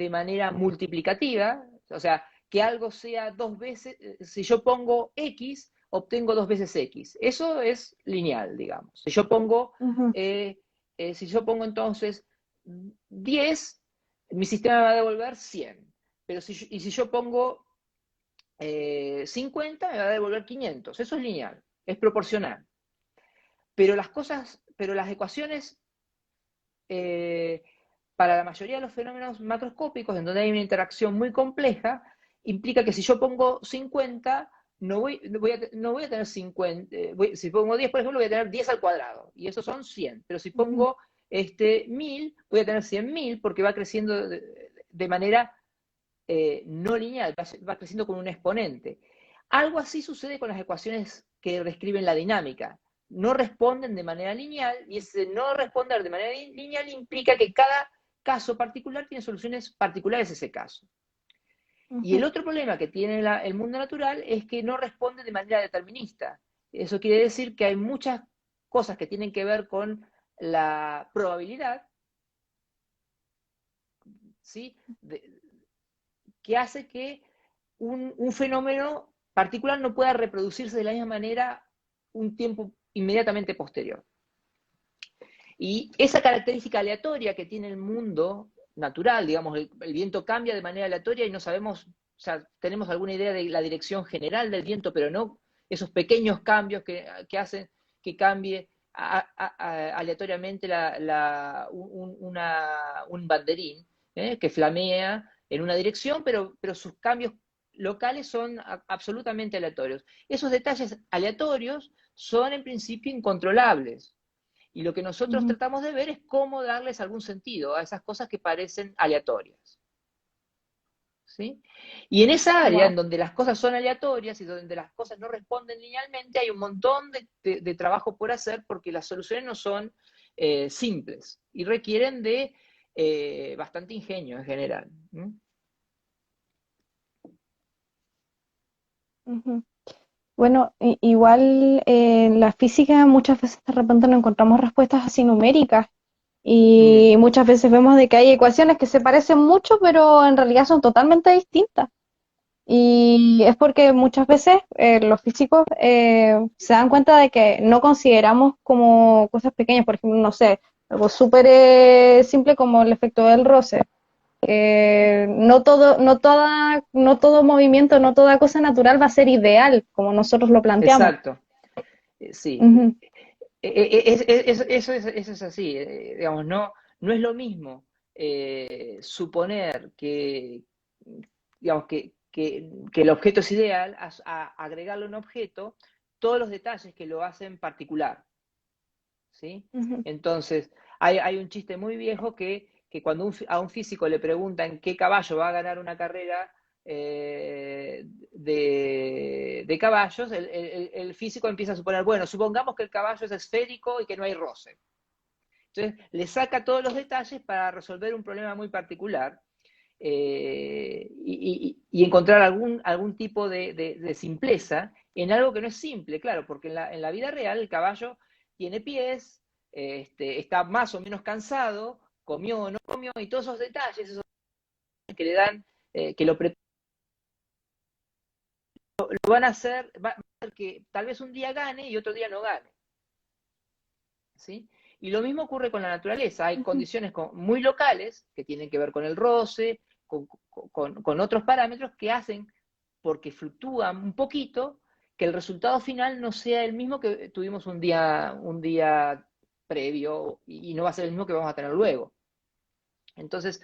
manera multiplicativa, o sea, que algo sea dos veces, si yo pongo X, obtengo dos veces X. Eso es lineal, digamos. ujú, Si yo pongo entonces 10, mi sistema me va a devolver 100. Y si yo pongo 50, me va a devolver 500. Eso es lineal, es proporcional. Pero las ecuaciones, eh, para la mayoría de los fenómenos macroscópicos, en donde hay una interacción muy compleja, implica que si yo pongo 50, no voy a tener 50. Si pongo 10, por ejemplo, voy a tener 10 al cuadrado, y eso son 100. Pero si ujú, pongo 1000, voy a tener 100.000 porque va creciendo de manera no lineal, va creciendo con un exponente. Algo así sucede con las ecuaciones que describen la dinámica. No responden de manera lineal y ese no responder de manera lineal implica que cada caso particular tiene soluciones particulares a ese caso. Y el ujú, otro problema que tiene el mundo natural es que no responde de manera determinista. Eso quiere decir que hay muchas cosas que tienen que ver con la probabilidad, ¿sí? Que hace que un fenómeno particular no pueda reproducirse de la misma manera un tiempo inmediatamente posterior. Y esa característica aleatoria que tiene el mundo natural, digamos, el viento cambia de manera aleatoria y no sabemos, o sea, tenemos alguna idea de la dirección general del viento, pero no esos pequeños cambios que hacen que cambie aleatoriamente un banderín que flamea en una dirección, pero sus cambios locales son absolutamente aleatorios. Esos detalles aleatorios son en principio incontrolables. Y lo que nosotros ujú. tratamos de ver es cómo darles algún sentido a esas cosas que parecen aleatorias. ¿sí? Y en esa área, en Wow. donde las cosas son aleatorias y donde las cosas no responden linealmente, hay un montón de trabajo por hacer porque las soluciones no son simples y requieren de bastante ingenio en general. ¿Mm? Bueno, igual en la física muchas veces de repente no encontramos respuestas así numéricas Mm, y muchas veces vemos de que hay ecuaciones que se parecen mucho, pero en realidad son totalmente distintas. Y es porque muchas veces los físicos se dan cuenta de que no consideramos como cosas pequeñas, por ejemplo, no sé, algo súper simple como el efecto del roce. No todo movimiento, no toda cosa natural va a ser ideal como nosotros lo planteamos. exacto, sí. Ujú, Eso es así, digamos, no es lo mismo suponer digamos, que el objeto es ideal a agregarle a un objeto todos los detalles que lo hacen particular, ¿sí? ujú. Entonces, hay un chiste muy viejo que cuando a un físico le preguntan qué caballo va a ganar una carrera de caballos, el físico empieza a suponer, bueno, supongamos que el caballo es esférico y que no hay roce. Entonces, le saca todos los detalles para resolver un problema muy particular y encontrar algún tipo de simpleza en algo que no es simple, claro, porque en la vida real el caballo tiene pies, está más o menos cansado, comió o no comió, y todos esos detalles, esos que le dan, que lo van a va a hacer que tal vez un día gane y otro día no gane. ¿Sí? Y lo mismo ocurre con la naturaleza. Hay Ujú. condiciones muy locales que tienen que ver con el roce, con otros parámetros que hacen, porque fluctúan un poquito, que el resultado final no sea el mismo que tuvimos un día previo y no va a ser el mismo que vamos a tener luego. Entonces,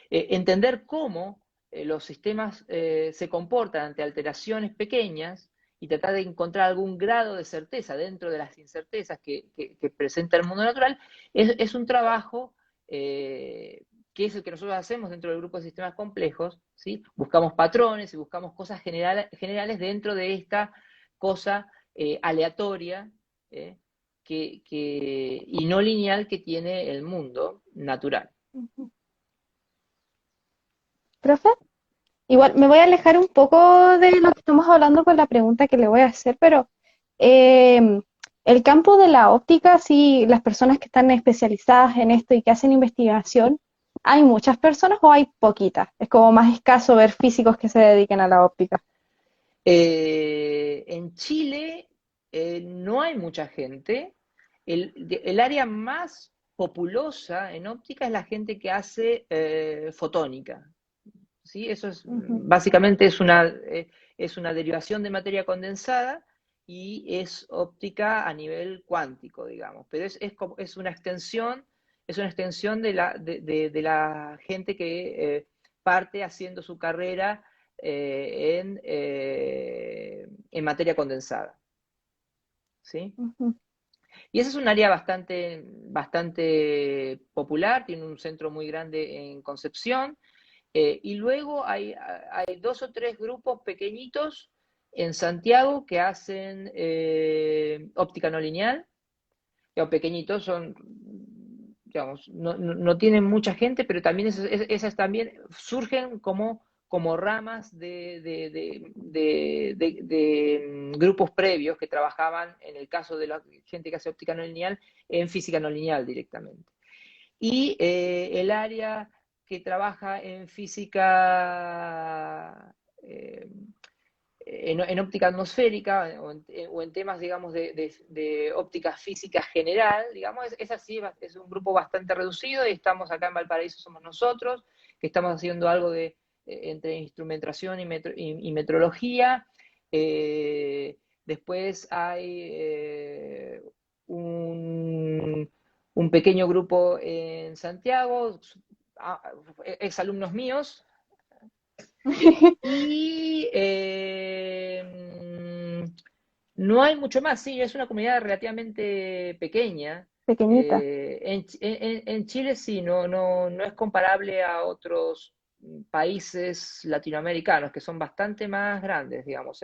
entender cómo los sistemas se comportan ante alteraciones pequeñas y tratar de encontrar algún grado de certeza dentro de las incertezas que presenta el mundo natural es un trabajo que es el que nosotros hacemos dentro del grupo de sistemas complejos, ¿sí? Buscamos patrones y buscamos cosas generales dentro de esta cosa aleatoria y no lineal que tiene el mundo natural. Ujú. Profe, igual me voy a alejar un poco de lo que estamos hablando con la pregunta que le voy a hacer, pero eh, el campo de la óptica, sí, las personas que están especializadas en esto y que hacen investigación, ¿hay muchas personas o hay poquitas? Es como más escaso ver físicos que se dediquen a la óptica. En Chile no hay mucha gente. El área más populosa en óptica es la gente que hace fotónica. ¿Sí? Eso es, Ujú, básicamente es una derivación de materia condensada y es óptica a nivel cuántico, digamos. Pero es una extensión de la gente que parte haciendo su carrera en materia condensada. ¿Sí? ujú. Y ese es un área bastante popular, tiene un centro muy grande en Concepción, y luego hay dos o tres grupos pequeñitos en Santiago que hacen óptica no lineal, digamos, pequeñitos son, digamos, no tienen mucha gente, pero también esas también surgen como ramas de grupos previos que trabajaban, en el caso de la gente que hace óptica no lineal, en física no lineal directamente. Y el área que trabaja en física en óptica atmosférica o en temas, digamos, de óptica física general, digamos, es así, es un grupo bastante reducido y estamos acá en Valparaíso, somos nosotros, que estamos haciendo algo entre instrumentación y metrología. Eh, Después hay un pequeño grupo en Santiago, exalumnos míos, y no hay mucho más, sí, es una comunidad relativamente pequeña. Pequeñita. En Chile sí, no es comparable a otros. países latinoamericanos que son bastante más grandes, digamos,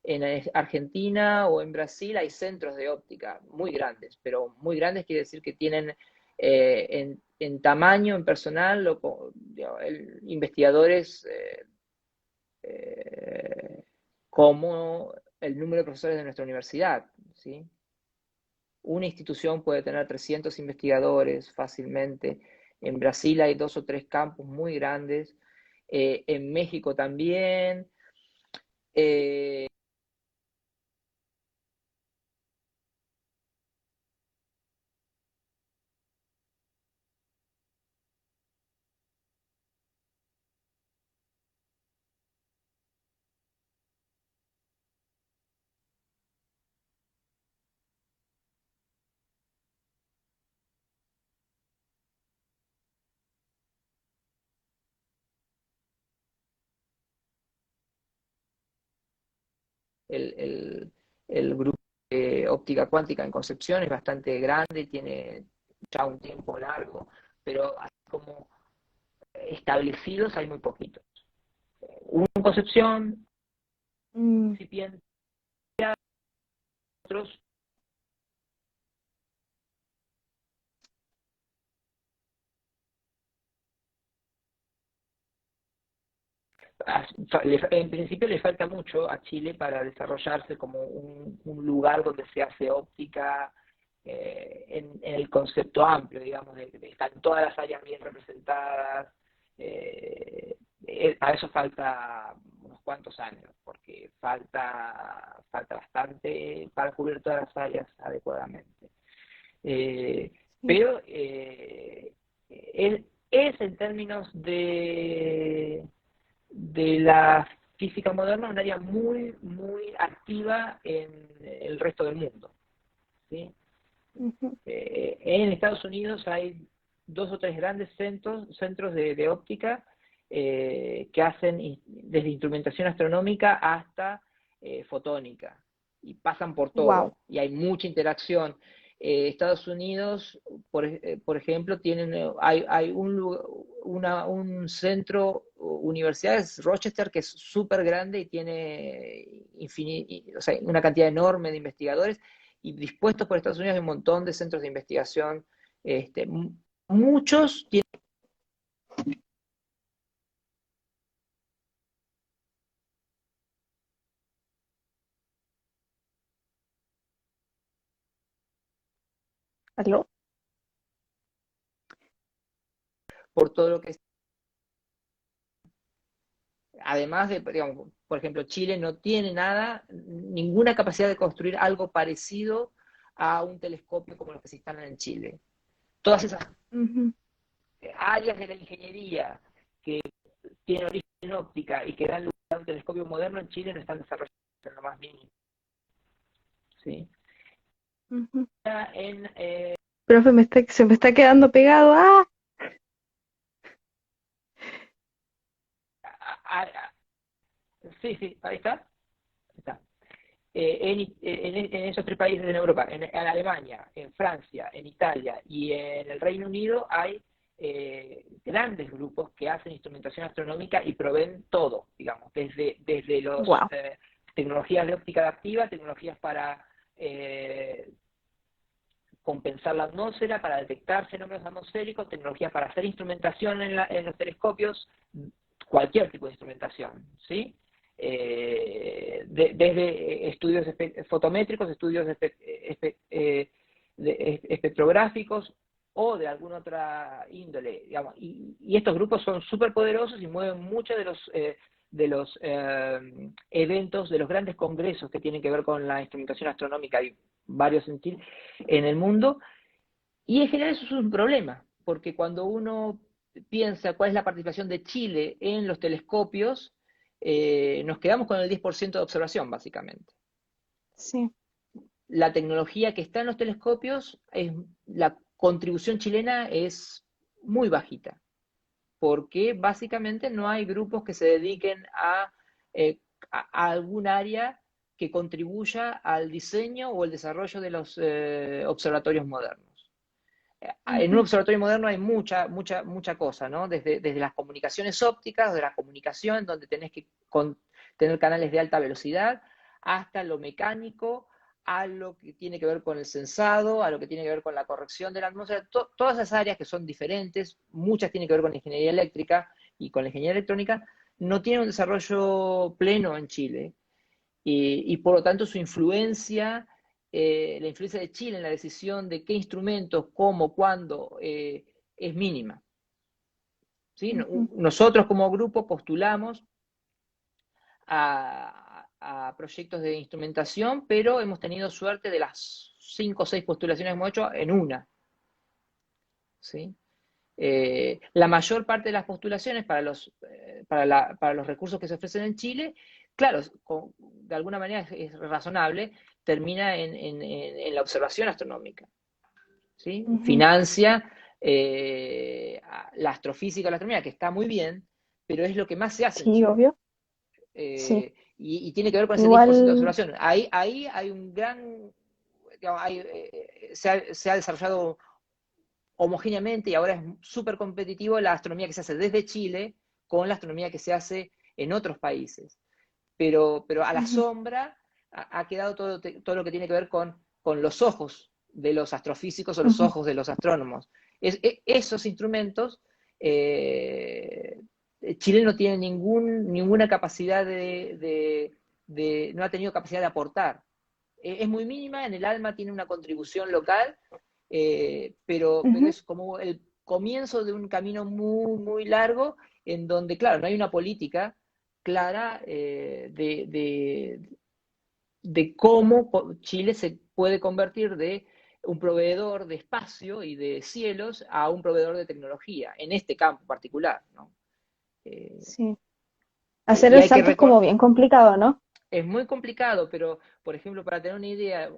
en Argentina o en Brasil hay centros de óptica muy grandes, pero muy grandes quiere decir que tienen en tamaño, en personal, digamos, investigadores como el número de profesores de nuestra universidad, ¿sí? Una institución puede tener 300 investigadores fácilmente. En Brasil hay 2 o 3 campus muy grandes. En México también. Eh, el, el- el grupo de óptica cuántica en Concepción es bastante grande y tiene ya un tiempo largo, pero así como establecidos hay muy poquitos. Uno en Concepción, Mm, incipiente, otros en principio le falta mucho a Chile para desarrollarse como un lugar donde se hace óptica en el concepto amplio, digamos, de están todas las áreas bien representadas. A eso falta unos cuantos años, porque falta bastante para cubrir todas las áreas adecuadamente. Eh, sí. pero es en términos de la física moderna un área muy, muy activa en el resto del mundo, ¿sí? Ujú. En Estados Unidos hay 2 o 3 grandes centros de óptica que hacen desde instrumentación astronómica hasta fotónica y pasan por Wow. todo y hay mucha interacción. Estados Unidos, por ejemplo, hay un centro, universidades, Rochester, que es súper grande y tiene o sea, una cantidad enorme de investigadores y dispuestos por Estados Unidos hay un montón de centros de investigación. Muchos tienen. ¿Aló? Por todo lo que es. Además de, digamos, por ejemplo, Chile no tiene nada, ninguna capacidad de construir algo parecido a un telescopio como los que se instalan en Chile. Todas esas Ujú. áreas de la ingeniería que tienen origen en óptica y que dan lugar a un telescopio moderno en Chile no están desarrolladas en lo más mínimo. ¿Sí? Ujú. En, Profe, se me está quedando pegado. ¡Ah! a, a, sí, sí, ahí está. Está. En esos 3 países en Europa, en Alemania, en Francia, en Italia y en el Reino Unido hay grandes grupos que hacen instrumentación astronómica y proveen todo, digamos, desde los Wow. tecnologías de óptica adaptiva, tecnologías para compensar la atmósfera, para detectar fenómenos atmosféricos, tecnologías para hacer instrumentación en los telescopios, cualquier tipo de instrumentación, ¿sí? Desde estudios fotométricos, estudios espectrográficos o de alguna otra índole, digamos, y estos grupos son súper poderosos y mueven muchos de los eventos, de los grandes congresos que tienen que ver con la instrumentación astronómica, hay varios en el mundo, y en general eso es un problema, porque cuando uno piensa cuál es la participación de Chile en los telescopios, nos quedamos con el 10% de observación, básicamente. Sí. La tecnología que está en los telescopios, la contribución chilena es muy bajita, porque básicamente no hay grupos que se dediquen a algún área que contribuya al diseño o el desarrollo de los observatorios modernos. En un Ujú, observatorio moderno hay mucha cosa, ¿no? Desde las comunicaciones ópticas, de la comunicación, donde tenés que tener canales de alta velocidad, hasta lo mecánico, a lo que tiene que ver con el sensado, a lo que tiene que ver con la corrección de la atmósfera, todas esas áreas que son diferentes, muchas tienen que ver con la ingeniería eléctrica y con la ingeniería electrónica, no tienen un desarrollo pleno en Chile y por lo tanto su influencia, la influencia de Chile en la decisión de qué instrumentos, cómo, cuándo, es mínima. ¿Sí? ujú. Nosotros como grupo postulamos a proyectos de instrumentación, pero hemos tenido suerte de las 5 o 6 postulaciones que hemos hecho en una. ¿Sí? La mayor parte de las postulaciones para los recursos que se ofrecen en Chile, claro, de alguna manera es razonable, termina en la observación astronómica. ¿Sí? Ujú. Financia la astrofísica, la astronomía, que está muy bien, pero es lo que más se hace en Sí, Chile. obvio. Sí. Y tiene que ver con ese 10% de Igual, observación. Ahí hay un gran, digamos, se ha desarrollado homogéneamente y ahora es súper competitivo la astronomía que se hace desde Chile con la astronomía que se hace en otros países. Pero a la ujú, sombra ha quedado todo lo que tiene que ver con los ojos de los astrofísicos o los ujú, ojos de los astrónomos. Esos instrumentos, eh, Chile no tiene ninguna capacidad no ha tenido capacidad de aportar. Es muy mínima, en el ALMA tiene una contribución local, pero ujú. es como el comienzo de un camino muy largo en donde, claro, no hay una política clara de cómo Chile se puede convertir de un proveedor de espacio y de cielos a un proveedor de tecnología, en este campo particular, ¿no? Eh, Sí. Hacer y el hay que salto es como recordar, bien complicado, ¿no? es muy complicado, pero, por ejemplo, para tener una idea,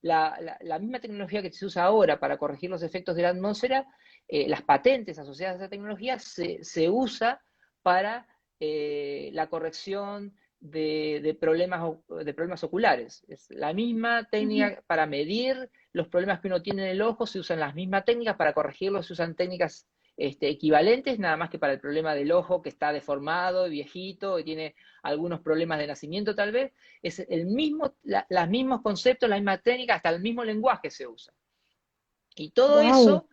la misma tecnología que se usa ahora para corregir los efectos de la atmósfera, las patentes asociadas a esa tecnología se usa para la corrección de problemas oculares. Es la misma Ujú, técnica para medir los problemas que uno tiene en el ojo, se usan las mismas técnicas, para corregirlos se usan técnicas equivalentes, nada más que para el problema del ojo que está deformado, viejito, y tiene algunos problemas de nacimiento tal vez, es los mismos conceptos, la misma técnica, hasta el mismo lenguaje se usa. Y todo wow. eso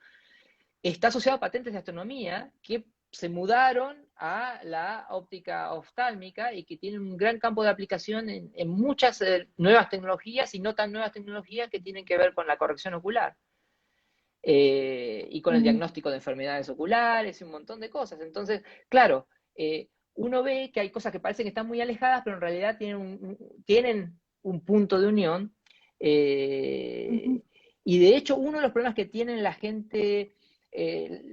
está asociado a patentes de astronomía que se mudaron a la óptica oftálmica y que tienen un gran campo de aplicación en muchas nuevas tecnologías y no tan nuevas tecnologías que tienen que ver con la corrección ocular. Y con el Mm, diagnóstico de enfermedades oculares y un montón de cosas. Entonces, claro, uno ve que hay cosas que parecen que están muy alejadas, pero en realidad tienen un punto de unión. ujú, eh, y de hecho, uno de los problemas que tienen la gente,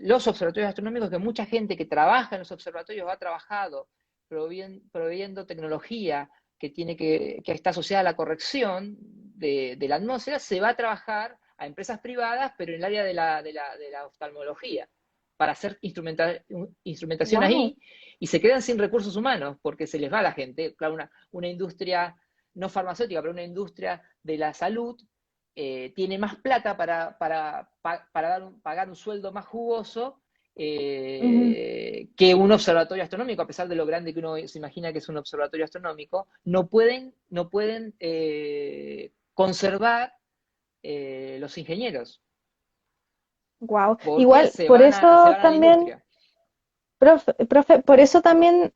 los observatorios astronómicos, que mucha gente que trabaja en los observatorios ha trabajado proveyendo tecnología que está asociada a la corrección de la atmósfera, se va a trabajar a empresas privadas, pero en el área de la oftalmología, para hacer instrumentación wow. ahí, y se quedan sin recursos humanos, porque se les va a la gente. Claro, una industria no farmacéutica, pero una industria de la salud, tiene más plata para pagar un sueldo más jugoso Ujú, que un observatorio astronómico, a pesar de lo grande que uno se imagina que es un observatorio astronómico, no pueden conservar los ingenieros, wow. porque Igual, se por van se eso van a la también, industria. profe, por eso también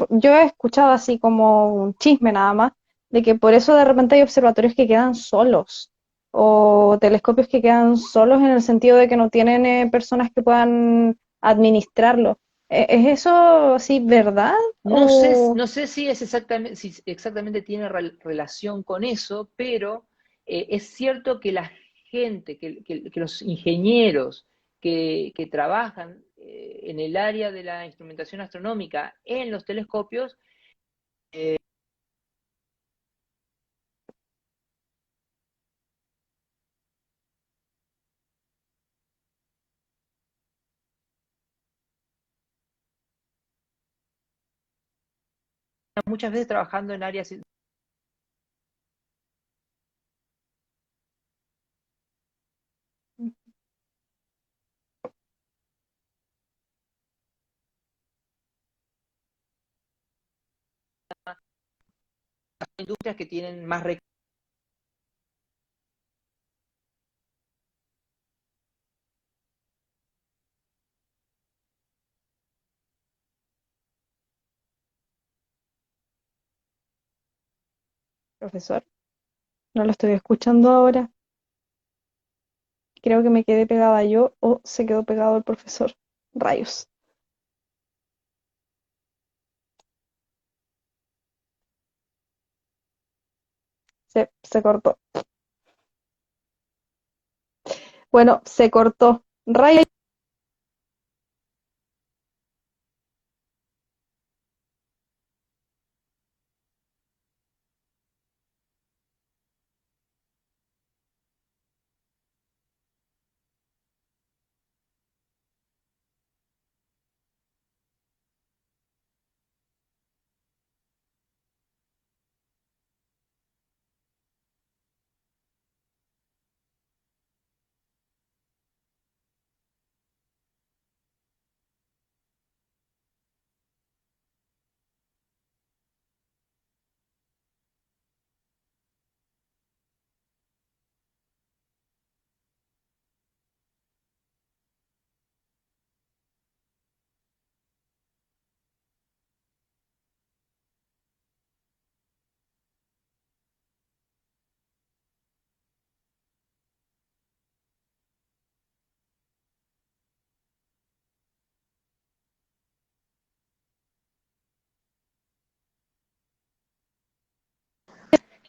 yo he escuchado así como un chisme nada más, de que por eso de repente hay observatorios que quedan solos o telescopios que quedan solos en el sentido de que no tienen personas que puedan administrarlo. ¿Es eso así verdad? No sé, O... no sé si exactamente tiene relación con eso, pero es cierto que la gente, que los ingenieros que trabajan en el área de la instrumentación astronómica en los telescopios, muchas veces trabajando en áreas. industrias que tienen más recursos. Profesor, no lo estoy escuchando ahora. Creo que me quedé pegada yo o se quedó pegado el profesor. Rayos. Se cortó. Bueno, se cortó. Rayos.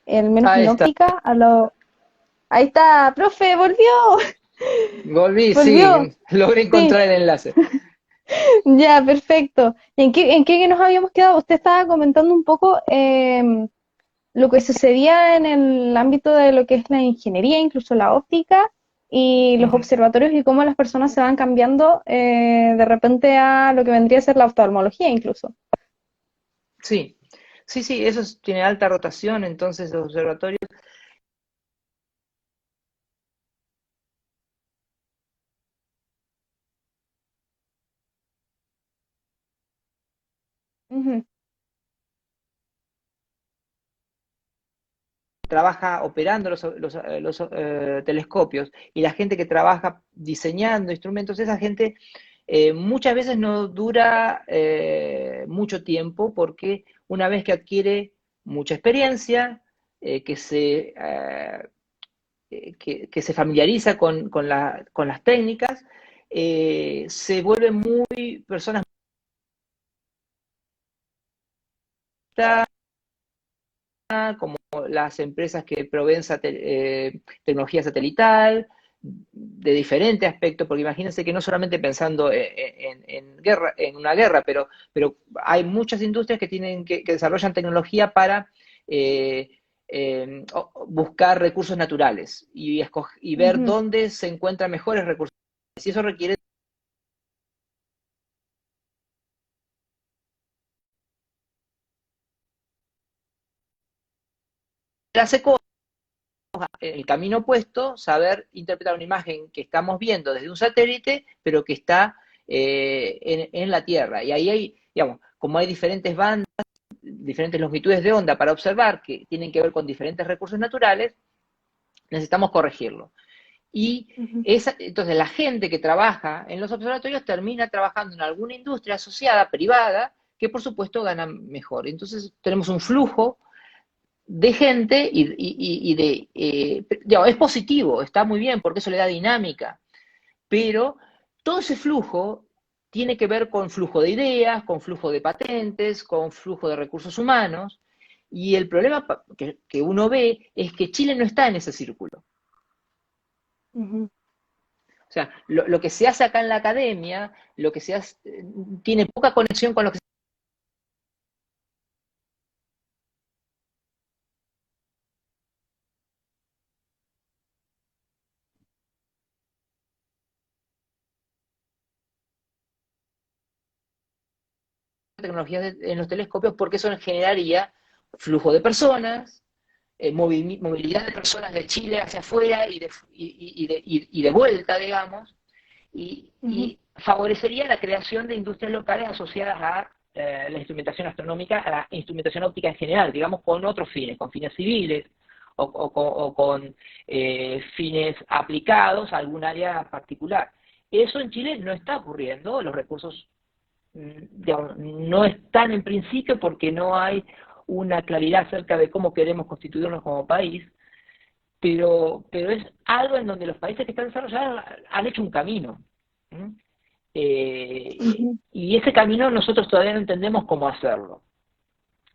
El menos Ahí en está. óptica a lo... Ahí está, profe, volvió. Volví, Volvió. sí, logré Sí, encontrar el enlace. ya, perfecto. ¿En qué nos habíamos quedado? Usted estaba comentando un poco lo que sucedía en el ámbito de lo que es la ingeniería, incluso la óptica, y los Ujú. observatorios y cómo las personas se van cambiando de repente a lo que vendría a ser la oftalmología incluso. Sí, sí, sí, tiene alta rotación, entonces los observatorios. Ujú, Trabaja operando los telescopios y la gente que trabaja diseñando instrumentos, esa gente muchas veces no dura mucho tiempo porque una vez que adquiere mucha experiencia, que que se familiariza con las técnicas, se vuelven muy personas como las empresas que proveen tecnología satelital, de diferente aspecto, porque imagínense que no solamente pensando guerra, en una guerra, pero hay muchas industrias que que desarrollan tecnología para buscar recursos naturales y ver ujú, dónde se encuentran mejores recursos. Si eso requiere hace el camino opuesto, saber interpretar una imagen que estamos viendo desde un satélite, pero que está en la Tierra. Y ahí hay, digamos, como hay diferentes bandas, diferentes longitudes de onda para observar que tienen que ver con diferentes recursos naturales, necesitamos corregirlo. Y ujú, entonces la gente que trabaja en los observatorios termina trabajando en alguna industria asociada, privada, que por supuesto gana mejor. Entonces tenemos un flujo de gente digamos, es positivo, está muy bien porque eso le da dinámica, pero todo ese flujo tiene que ver con flujo de ideas, con flujo de patentes, con flujo de recursos humanos, y el problema que uno ve es que Chile no está en ese círculo. ujú. O sea, lo que se hace acá en la academia, lo que se hace, tiene poca conexión con lo que tecnologías en los telescopios, porque eso generaría flujo de personas, movilidad de personas de Chile hacia afuera y de vuelta, digamos, Ujú, y favorecería la creación de industrias locales asociadas a la instrumentación astronómica a la instrumentación óptica en general, digamos con otros fines, con fines civiles o con fines aplicados a algún área particular. Eso en Chile no está ocurriendo, los recursos digamos, no están en principio porque no hay una claridad acerca de cómo queremos constituirnos como país, pero es algo en donde los países que están desarrollados han hecho un camino. ¿Mm? Ujú, Y ese camino nosotros todavía no entendemos cómo hacerlo.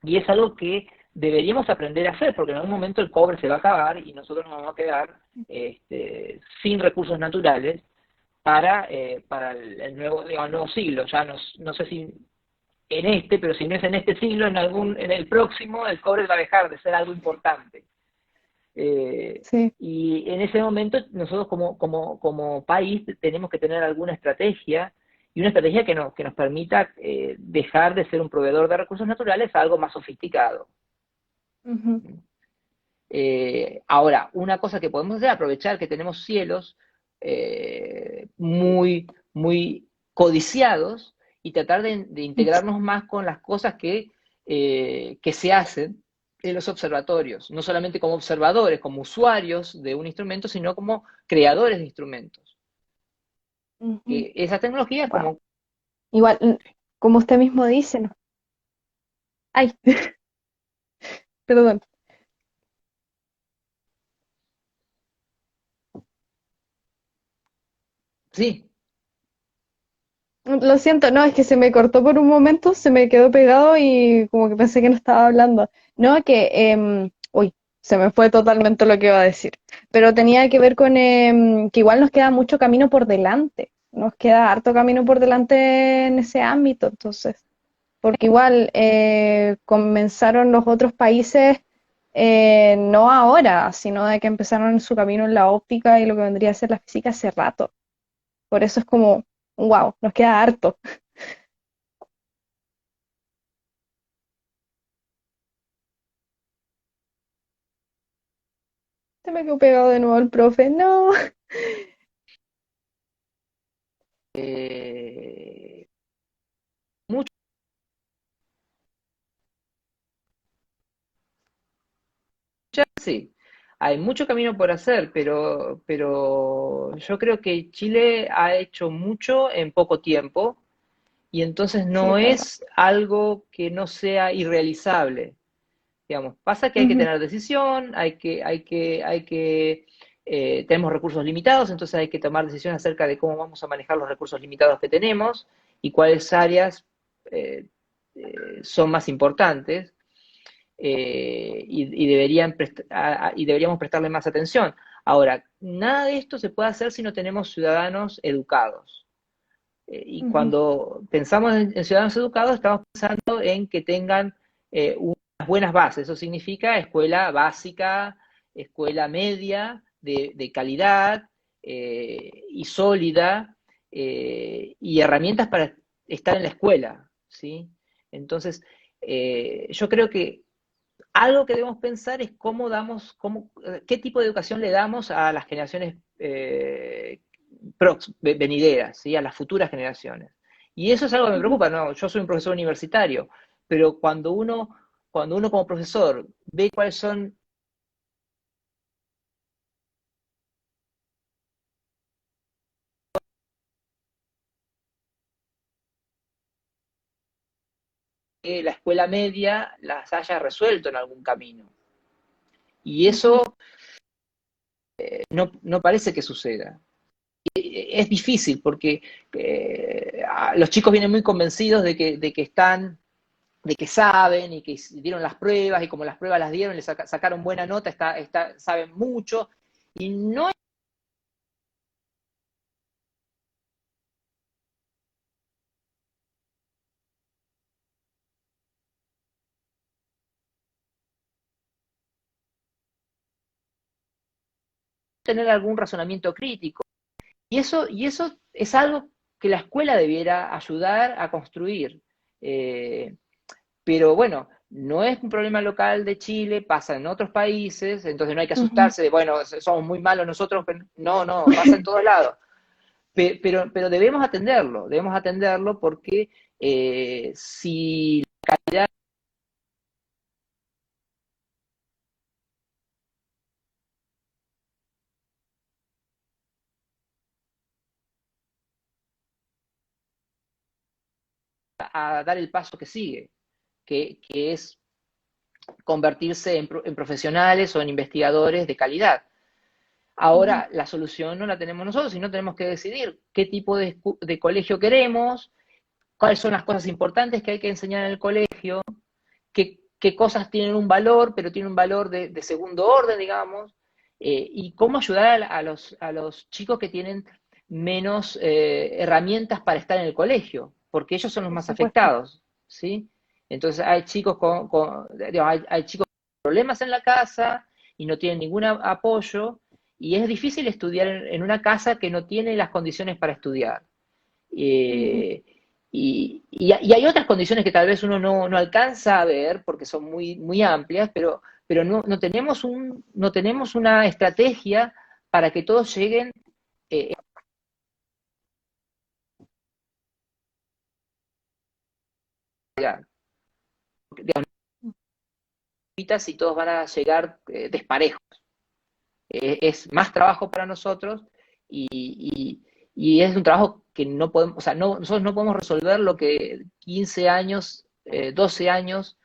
Y es algo que deberíamos aprender a hacer, porque en algún momento el cobre se va a acabar y nosotros nos vamos a quedar sin recursos naturales para el nuevo, digamos, el nuevo siglo. Ya no sé si en este, pero si no es en este siglo, en el próximo, el cobre va a dejar de ser algo importante. Eh, sí. y en ese momento nosotros como país tenemos que tener alguna estrategia y una estrategia que nos permita dejar de ser un proveedor de recursos naturales a algo más sofisticado. Ujú, Ahora, una cosa que podemos hacer es aprovechar que tenemos cielos muy codiciados y tratar de integrarnos más con las cosas que se hacen en los observatorios, no solamente como observadores, como usuarios de un instrumento, sino como creadores de instrumentos. ujú. Esas tecnologías Wow. como... Igual, como usted mismo dice, ¿no? Ay, perdón. Sí, Lo siento, no, es que se me cortó por un momento, se me quedó pegado y como que pensé que no estaba hablando. No, uy, se me fue totalmente lo que iba a decir. Pero tenía que ver con que igual nos queda mucho camino por delante. Nos queda harto camino por delante en ese ámbito, entonces. Porque igual comenzaron los otros países no ahora, sino de que empezaron su camino en la óptica y lo que vendría a ser la física hace rato. Por eso es como, wow, nos queda harto. Se me quedó pegado de nuevo el profe. No. eh, mucho, sí, hay mucho camino por hacer, pero yo creo que Chile ha hecho mucho en poco tiempo y entonces Sí, no es verdad. es algo que no sea irrealizable. Digamos, pasa que hay que Ujú, tener decisión, tenemos recursos limitados, entonces hay que tomar decisiones acerca de cómo vamos a manejar los recursos limitados que tenemos y cuáles áreas eh, son más importantes y deberíamos prestarle más atención. Ahora, nada de esto se puede hacer si no tenemos ciudadanos educados. Y ujú, cuando pensamos en ciudadanos educados, estamos pensando en que tengan unas buenas bases. Eso significa escuela básica, escuela media, de calidad y sólida, y herramientas para estar en la escuela, ¿sí? Entonces, yo creo que algo que debemos pensar es qué tipo de educación le damos a las generaciones venideras, ¿sí? A las futuras generaciones. Y eso es algo que me ujú. preocupa, ¿no? Yo soy un profesor universitario, pero cuando uno como profesor ve cuáles son la escuela media las haya resuelto en algún camino. Y Ujú. eso no parece que suceda. Es difícil porque los chicos vienen muy convencidos de que saben y que dieron las pruebas y como las pruebas las dieron, les sacaron buena nota, saben mucho. Y no es tener algún razonamiento crítico. Y eso es algo que la escuela debiera ayudar a construir. Eh, pero bueno, no es un problema local de Chile, pasa en otros países, entonces no hay que Ujú. asustarse de, bueno, somos muy malos nosotros. No, pasa en todos lados. Pero debemos atenderlo porque Si a dar el paso que sigue, que es convertirse en profesionales o en investigadores de calidad. Ujú. Ahora, la solución no la tenemos nosotros, sino tenemos que decidir qué tipo de colegio queremos, cuáles son las cosas importantes que hay que enseñar en el colegio, qué cosas tienen un valor, pero tienen un valor de segundo orden, digamos, y cómo ayudar a los chicos que tienen menos herramientas para estar en el colegio, porque ellos son los Por más supuesto. afectados, ¿sí? Entonces hay chicos digamos, hay chicos con problemas en la casa y no tienen ningún apoyo, y es difícil estudiar en una casa que no tiene las condiciones para estudiar. Ujú. Eh, y hay otras condiciones que tal vez uno no alcanza a ver porque son muy amplias, pero no tenemos no tenemos una estrategia para que todos lleguen a y todos van a llegar desparejos. Es más trabajo para nosotros y, es un trabajo que no podemos, o sea, nosotros no podemos resolver lo que 15 años, 12 años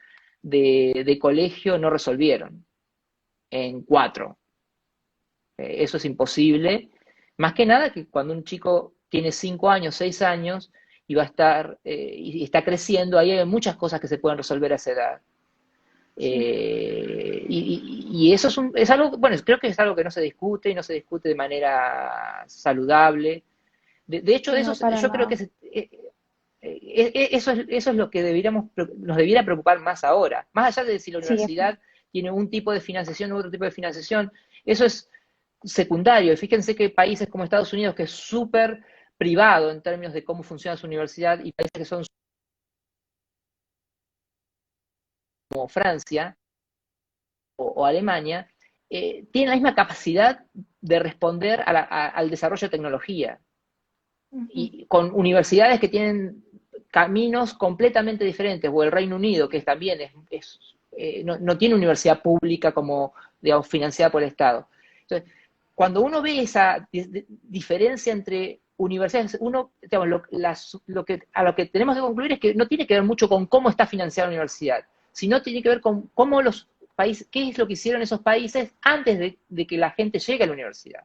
de colegio no resolvieron en 4. Eso es imposible. Más que nada que cuando un chico tiene 5 años, 6 años y va a estar y está creciendo, ahí hay muchas cosas que se pueden resolver a esa edad. Sí. Y eso es algo, bueno, creo que es algo que no se discute y no se discute de manera saludable. De hecho, de eso No, para yo creo que nada. eso es lo que nos debiera preocupar más ahora. Más allá de si la Sí, universidad tiene un tipo de financiación u otro tipo de financiación, eso es secundario. Fíjense que países como Estados Unidos, que es súper privado en términos de cómo funciona su universidad, y países que son como Francia o Alemania, tienen la misma capacidad de responder al desarrollo de tecnología. ujú. Y con universidades que tienen caminos completamente diferentes, o el Reino Unido, que también no tiene universidad pública como, digamos, financiada por el Estado. Entonces, cuando uno ve esa diferencia entre universidades, uno, digamos, a lo que tenemos que concluir es que no tiene que ver mucho con cómo está financiada la universidad, sino tiene que ver con cómo los países, qué es lo que hicieron esos países antes de que la gente llegue a la universidad.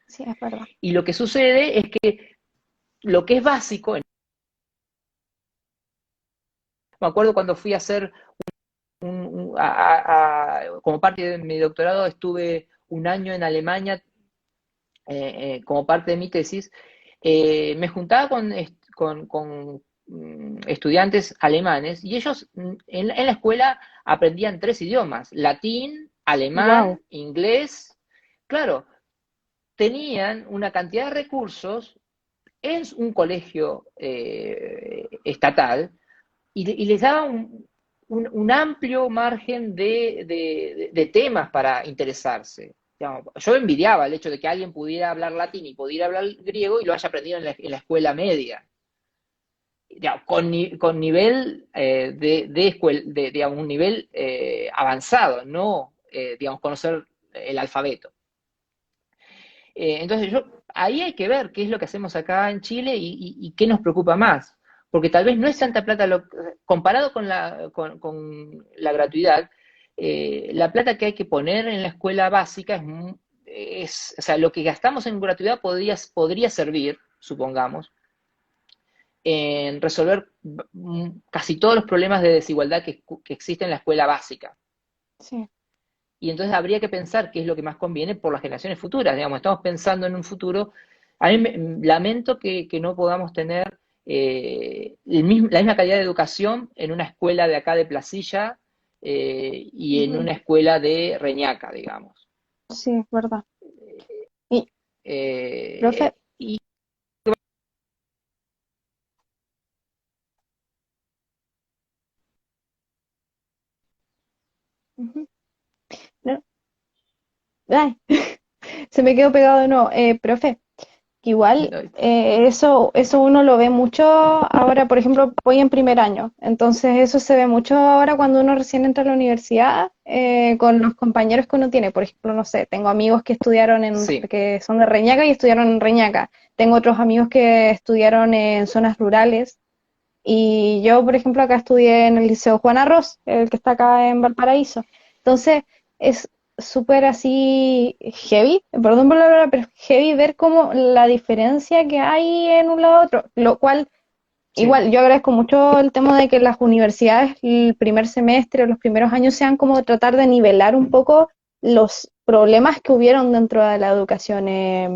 Sí, es verdad. Y lo que sucede es que lo que es básico, me acuerdo cuando fui a hacer como parte de mi doctorado, estuve un año en Alemania como parte de mi tesis. Me juntaba con estudiantes alemanes y ellos en la escuela aprendían 3 idiomas: latín, Wow. alemán, inglés. Claro, tenían una cantidad de recursos en un colegio estatal y les daba un amplio margen de temas para interesarse. Digamos, yo envidiaba el hecho de que alguien pudiera hablar latín y pudiera hablar griego y lo haya aprendido en la escuela media. Digamos, con nivel digamos, un nivel avanzado, no, digamos, conocer el alfabeto. Entonces, ahí hay que ver qué es lo que hacemos acá en Chile y qué nos preocupa más. Porque tal vez no es tanta plata, comparado con la gratuidad, la plata que hay que poner en la escuela básica o sea, lo que gastamos en gratuidad podría servir, supongamos, en resolver casi todos los problemas de desigualdad que existen en la escuela básica. Sí. Y entonces habría que pensar qué es lo que más conviene por las generaciones futuras. Digamos, estamos pensando en un futuro. A mí lamento que no podamos tener la misma calidad de educación en una escuela de acá de Placilla y en Ujú. una escuela de Reñaca, digamos. Sí, es verdad. Y, profe, Y ujú. No, ay, se me quedó pegado de nuevo. Profe, que igual eso uno lo ve mucho ahora, por ejemplo, voy en primer año, entonces eso se ve mucho ahora cuando uno recién entra a la universidad, con los compañeros que uno tiene. Por ejemplo, no sé, tengo amigos que estudiaron Sí, que son de Reñaca y estudiaron en Reñaca. Tengo otros amigos que estudiaron en zonas rurales. Y yo, por ejemplo, acá estudié en el Liceo Juan Arroz, el que está acá en Valparaíso. Entonces, es súper así heavy, perdón por la palabra, pero es heavy ver como la diferencia que hay en un lado a otro. Lo cual, sí, igual, yo agradezco mucho el tema de que las universidades, el primer semestre o los primeros años sean como tratar de nivelar un poco los problemas que hubieron dentro de la educación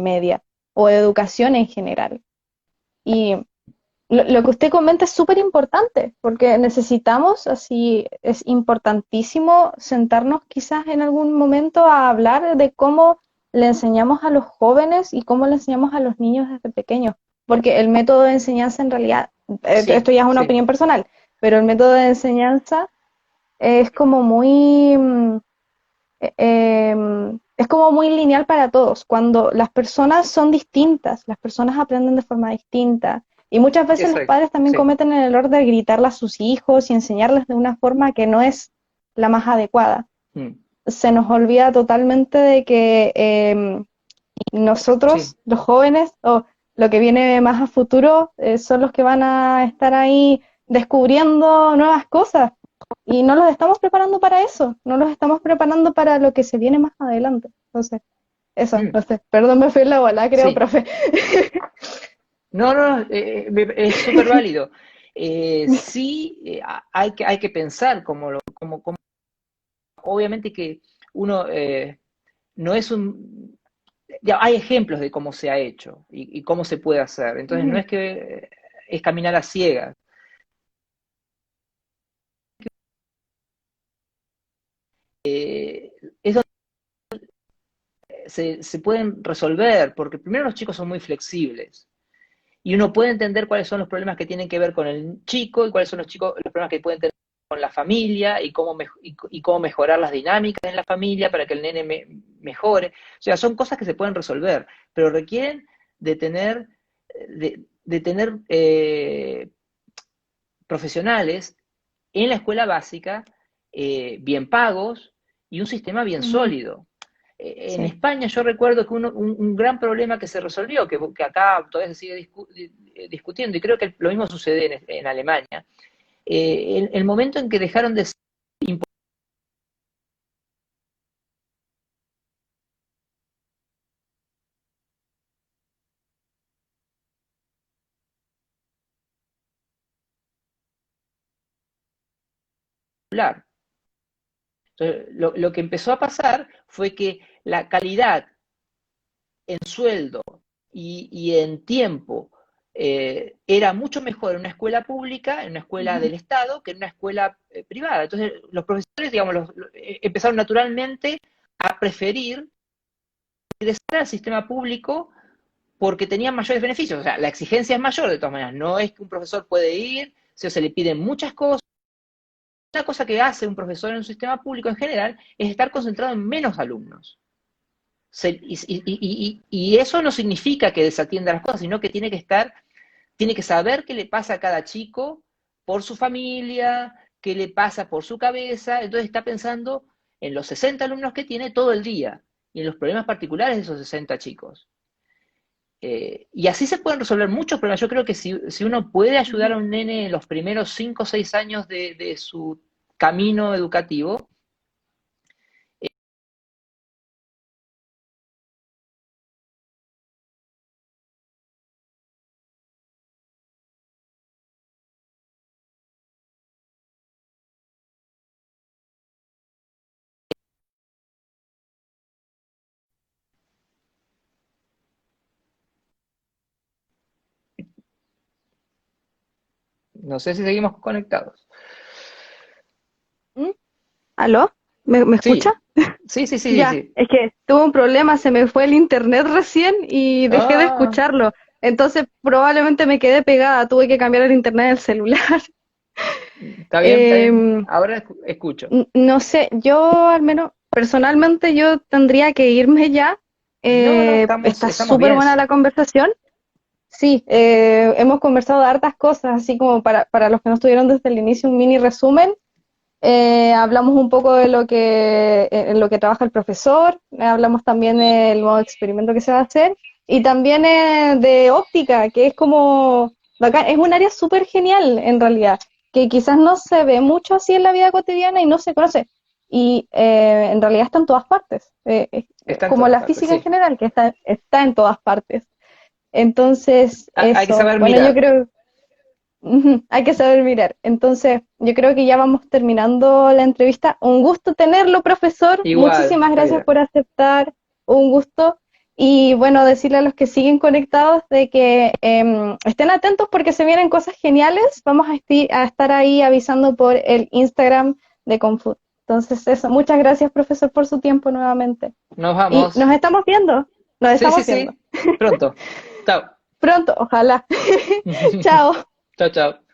media o educación en general. Y lo que usted comenta es súper importante, porque necesitamos, así, es importantísimo sentarnos quizás en algún momento a hablar de cómo le enseñamos a los jóvenes y cómo le enseñamos a los niños desde pequeños, porque el método de enseñanza en realidad, esto sí, ya es una sí, opinión personal, pero el método de enseñanza es como muy, es como muy lineal para todos. Cuando las personas son distintas, las personas aprenden de forma distinta. Y muchas veces los exacto, padres también sí. cometen el error de gritarle a sus hijos y enseñarles de una forma que no es la más adecuada. Mm, Se nos olvida totalmente de que nosotros, sí, los jóvenes, o lo que viene más a futuro, son los que van a estar ahí descubriendo nuevas cosas. Y no los estamos preparando para eso, no los estamos preparando para lo que se viene más adelante. Entonces, eso, mm, no sé, perdón, me fui en la bola, creo, sí. profe. No, no, es súper válido. Sí, hay que pensar obviamente que uno no es un, ya hay ejemplos de cómo se ha hecho y cómo se puede hacer. Entonces no Ujú, es que es caminar a ciegas. Es donde se pueden resolver, porque primero los chicos son muy flexibles. Y uno puede entender cuáles son los problemas que tienen que ver con el chico y cuáles son los problemas que pueden tener con la familia y cómo mejorar las dinámicas en la familia para que el nene mejore. O sea, son cosas que se pueden resolver, pero requieren de tener, de tener profesionales en la escuela básica bien pagos y un sistema bien ujú, sólido. En sí. España yo recuerdo que un gran problema que se resolvió, que acá todavía se sigue discutiendo, y creo que lo mismo sucede en Alemania, el momento en que dejaron de ser impopular. Entonces, lo que empezó a pasar fue que la calidad en sueldo y en tiempo era mucho mejor en una escuela pública, en una escuela Ujú, del Estado, que en una escuela privada. Entonces, los profesores, digamos, empezaron naturalmente a preferir ingresar al sistema público porque tenían mayores beneficios. O sea, la exigencia es mayor de todas maneras. No es que un profesor puede ir, se le piden muchas cosas. Una cosa que hace un profesor en un sistema público en general es estar concentrado en menos alumnos. Y eso no significa que desatienda las cosas, sino que tiene que saber qué le pasa a cada chico por su familia, qué le pasa por su cabeza. Entonces está pensando en los 60 alumnos que tiene todo el día y en los problemas particulares de esos 60 chicos. Y así se pueden resolver muchos problemas. Yo creo que si uno puede ayudar a ujú. un nene en los primeros 5 o 6 años de su camino educativo, no sé si seguimos conectados. ¿Mm? ¿Aló? ¿Me escucha? Sí, sí, sí, sí, sí, Ya, sí. es que tuve un problema, se me fue el internet recién y dejé de Ah, escucharlo. Entonces probablemente me quedé pegada, tuve que cambiar el internet del celular. está bien, está bien. Em, Ahora escucho. no sé, yo al menos personalmente yo tendría que irme ya. No, no, Está estamos súper bien. buena la conversación. Sí, hemos conversado de hartas cosas, así como para los que no estuvieron desde el inicio, un mini resumen. Hablamos un poco de en lo que trabaja el profesor, hablamos también del nuevo experimento que se va a hacer, y también de óptica, que es como, bacán, es un área súper genial en realidad, que quizás no se ve mucho así en la vida cotidiana y no se conoce, y en realidad está en todas partes, Está en como todas la partes, física en sí. general, que está en todas partes. Entonces, Hay que eso, saber bueno, yo mirar. creo. Ujú, hay que saber mirar. Entonces, yo creo que ya vamos terminando la entrevista. Un gusto tenerlo, profesor. Igual, Muchísimas gracias Javier. por aceptar. Un gusto. Y bueno, decirle a los que siguen conectados de que estén atentos porque se vienen cosas geniales. Vamos a estar ahí avisando por el Instagram de Confut. Entonces, eso. Muchas gracias, profesor, por su tiempo nuevamente. Nos Y vamos. nos estamos viendo. Nos Sí, sí, estamos viendo. sí. Pronto. Chao. Pronto, ojalá. Chao. Chao, chao.